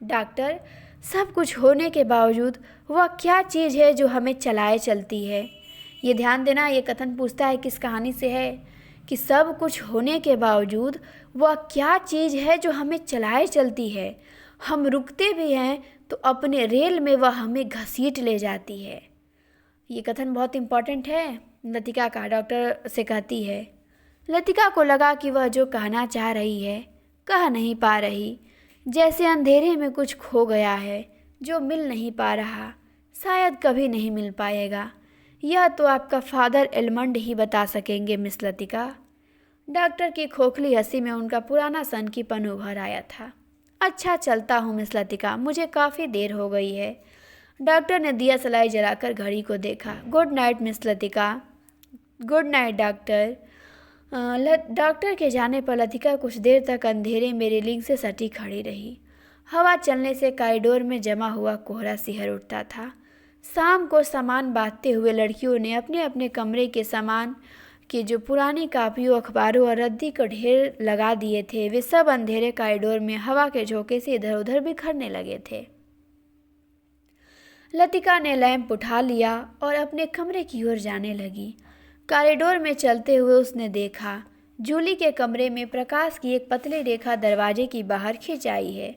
डॉक्टर, सब कुछ होने के बावजूद वह क्या चीज़ है जो हमें चलाए चलती है? ये ध्यान देना, ये कथन पूछता है किस कहानी से है कि सब कुछ होने के बावजूद वह क्या चीज़ है जो हमें चलाए चलती है। हम रुकते भी हैं तो अपने रेल में वह हमें घसीट ले जाती है। ये कथन बहुत इम्पॉर्टेंट है। लतिका का डॉक्टर से कहती है। लतिका को लगा कि वह जो कहना चाह रही है कह नहीं पा रही, जैसे अंधेरे में कुछ खो गया है जो मिल नहीं पा रहा, शायद कभी नहीं मिल पाएगा। यह तो आपका फादर एलमंड ही बता सकेंगे मिस लतिका। डॉक्टर की खोखली हंसी में उनका पुराना सनकीपन उभर आया था। अच्छा, चलता हूँ मिस लतिका, मुझे काफ़ी देर हो गई है। डॉक्टर ने दिया सलाई जलाकर घड़ी को देखा। Good night miss Latika. Good night doctor. Doctor के जाने पर लतिका कुछ देर तक अंधेरे में रेलिंग से सटी खड़ी रही। हवा चलने से कॉरिडोर में जमा हुआ कोहरा सिहर उठता था। शाम को सामान बांटते हुए लड़कियों ने अपने अपने कमरे के सामान के जो पुरानी कापियों, अखबारों और रद्दी को ढेर लगा दिए थे, वे सब अंधेरे कॉरिडोर में हवा के झोंके से इधर उधर बिखरने लगे थे। लतिका ने लैंप उठा लिया और अपने कमरे की ओर जाने लगी। कॉरिडोर में चलते हुए उसने देखा जूली के कमरे में प्रकाश की एक पतली रेखा दरवाजे की बाहर खिंच आई है।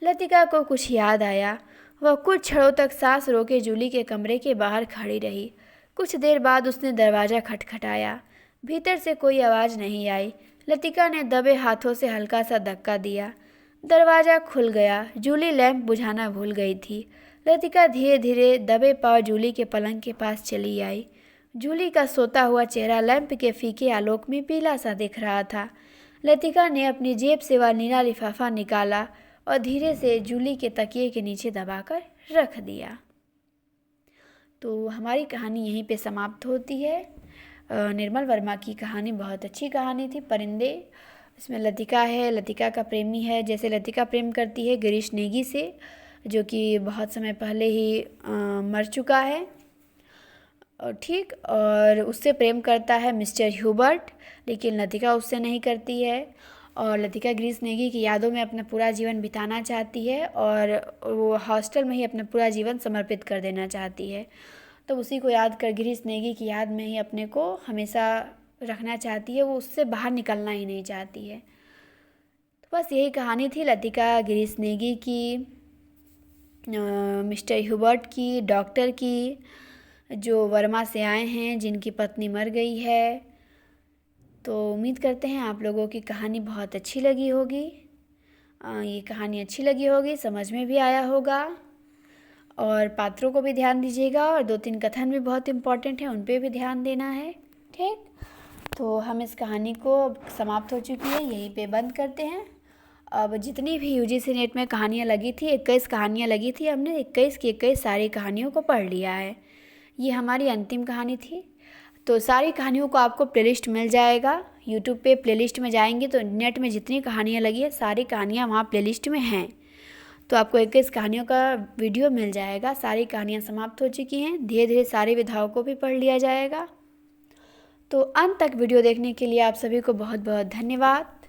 लतिका को कुछ याद आया। वह कुछ क्षणों तक सांस रोके जूली के कमरे के बाहर खड़ी रही। कुछ देर बाद उसने दरवाज़ा खटखटाया। भीतर से कोई आवाज़ नहीं आई। लतिका ने दबे हाथों से हल्का सा धक्का दिया। दरवाज़ा खुल गया। जूली लैंप बुझाना भूल गई थी। लतिका धीरे धीरे दबे पांव जूली के पलंग के पास चली आई। जूली का सोता हुआ चेहरा लैंप के फीके आलोक में पीला सा दिख रहा था। लतिका ने अपनी जेब से वह नीला लिफाफा निकाला और धीरे से जूली के तकिए के नीचे दबाकर रख दिया। तो हमारी कहानी यहीं पे समाप्त होती है। निर्मल वर्मा की कहानी बहुत अच्छी कहानी थी। परिंदे, इसमें लतिका है, लतिका का प्रेमी है। जैसे लतिका प्रेम करती है गिरीश नेगी से, जो कि बहुत समय पहले ही मर चुका है, और ठीक, और उससे प्रेम करता है मिस्टर ह्यूबर्ट, लेकिन लतिका उससे नहीं करती है। और लतिका गिरीश नेगी की यादों में अपना पूरा जीवन बिताना चाहती है और वो हॉस्टल में ही अपना पूरा जीवन समर्पित कर देना चाहती है। तो उसी को याद कर, गिरीश नेगी की याद में ही अपने को हमेशा रखना चाहती है। वो उससे बाहर निकलना ही नहीं चाहती है। तो बस यही कहानी थी लतिका गिरीश नेगी की, मिस्टर ह्यूबर्ट की, डॉक्टर की, जो वर्मा से आए हैं, जिनकी पत्नी मर गई है। तो उम्मीद करते हैं आप लोगों की कहानी बहुत अच्छी लगी होगी। ये कहानी अच्छी लगी होगी, समझ में भी आया होगा, और पात्रों को भी ध्यान दीजिएगा, और 2-3 कथन भी बहुत इम्पॉर्टेंट हैं, उन पे भी ध्यान देना है। ठीक, तो हम इस कहानी को समाप्त हो चुकी है, यहीं पे बंद करते हैं। अब जितनी भी यूजीसी नेट में कहानियाँ लगी थी, 21 कहानियाँ लगी थी, हमने 21 की 21 सारी कहानियों को पढ़ लिया है। ये हमारी अंतिम कहानी थी। तो सारी कहानियों को आपको प्लेलिस्ट मिल जाएगा यूट्यूब पे। प्लेलिस्ट में जाएंगे तो नेट में जितनी कहानियाँ लगी है सारी कहानियाँ वहाँ प्लेलिस्ट में हैं। तो आपको 21 कहानियों का वीडियो मिल जाएगा। सारी कहानियाँ समाप्त हो चुकी हैं। धीरे धीरे सारी विधाओं को भी पढ़ लिया जाएगा। तो अंत तक वीडियो देखने के लिए आप सभी को बहुत बहुत धन्यवाद।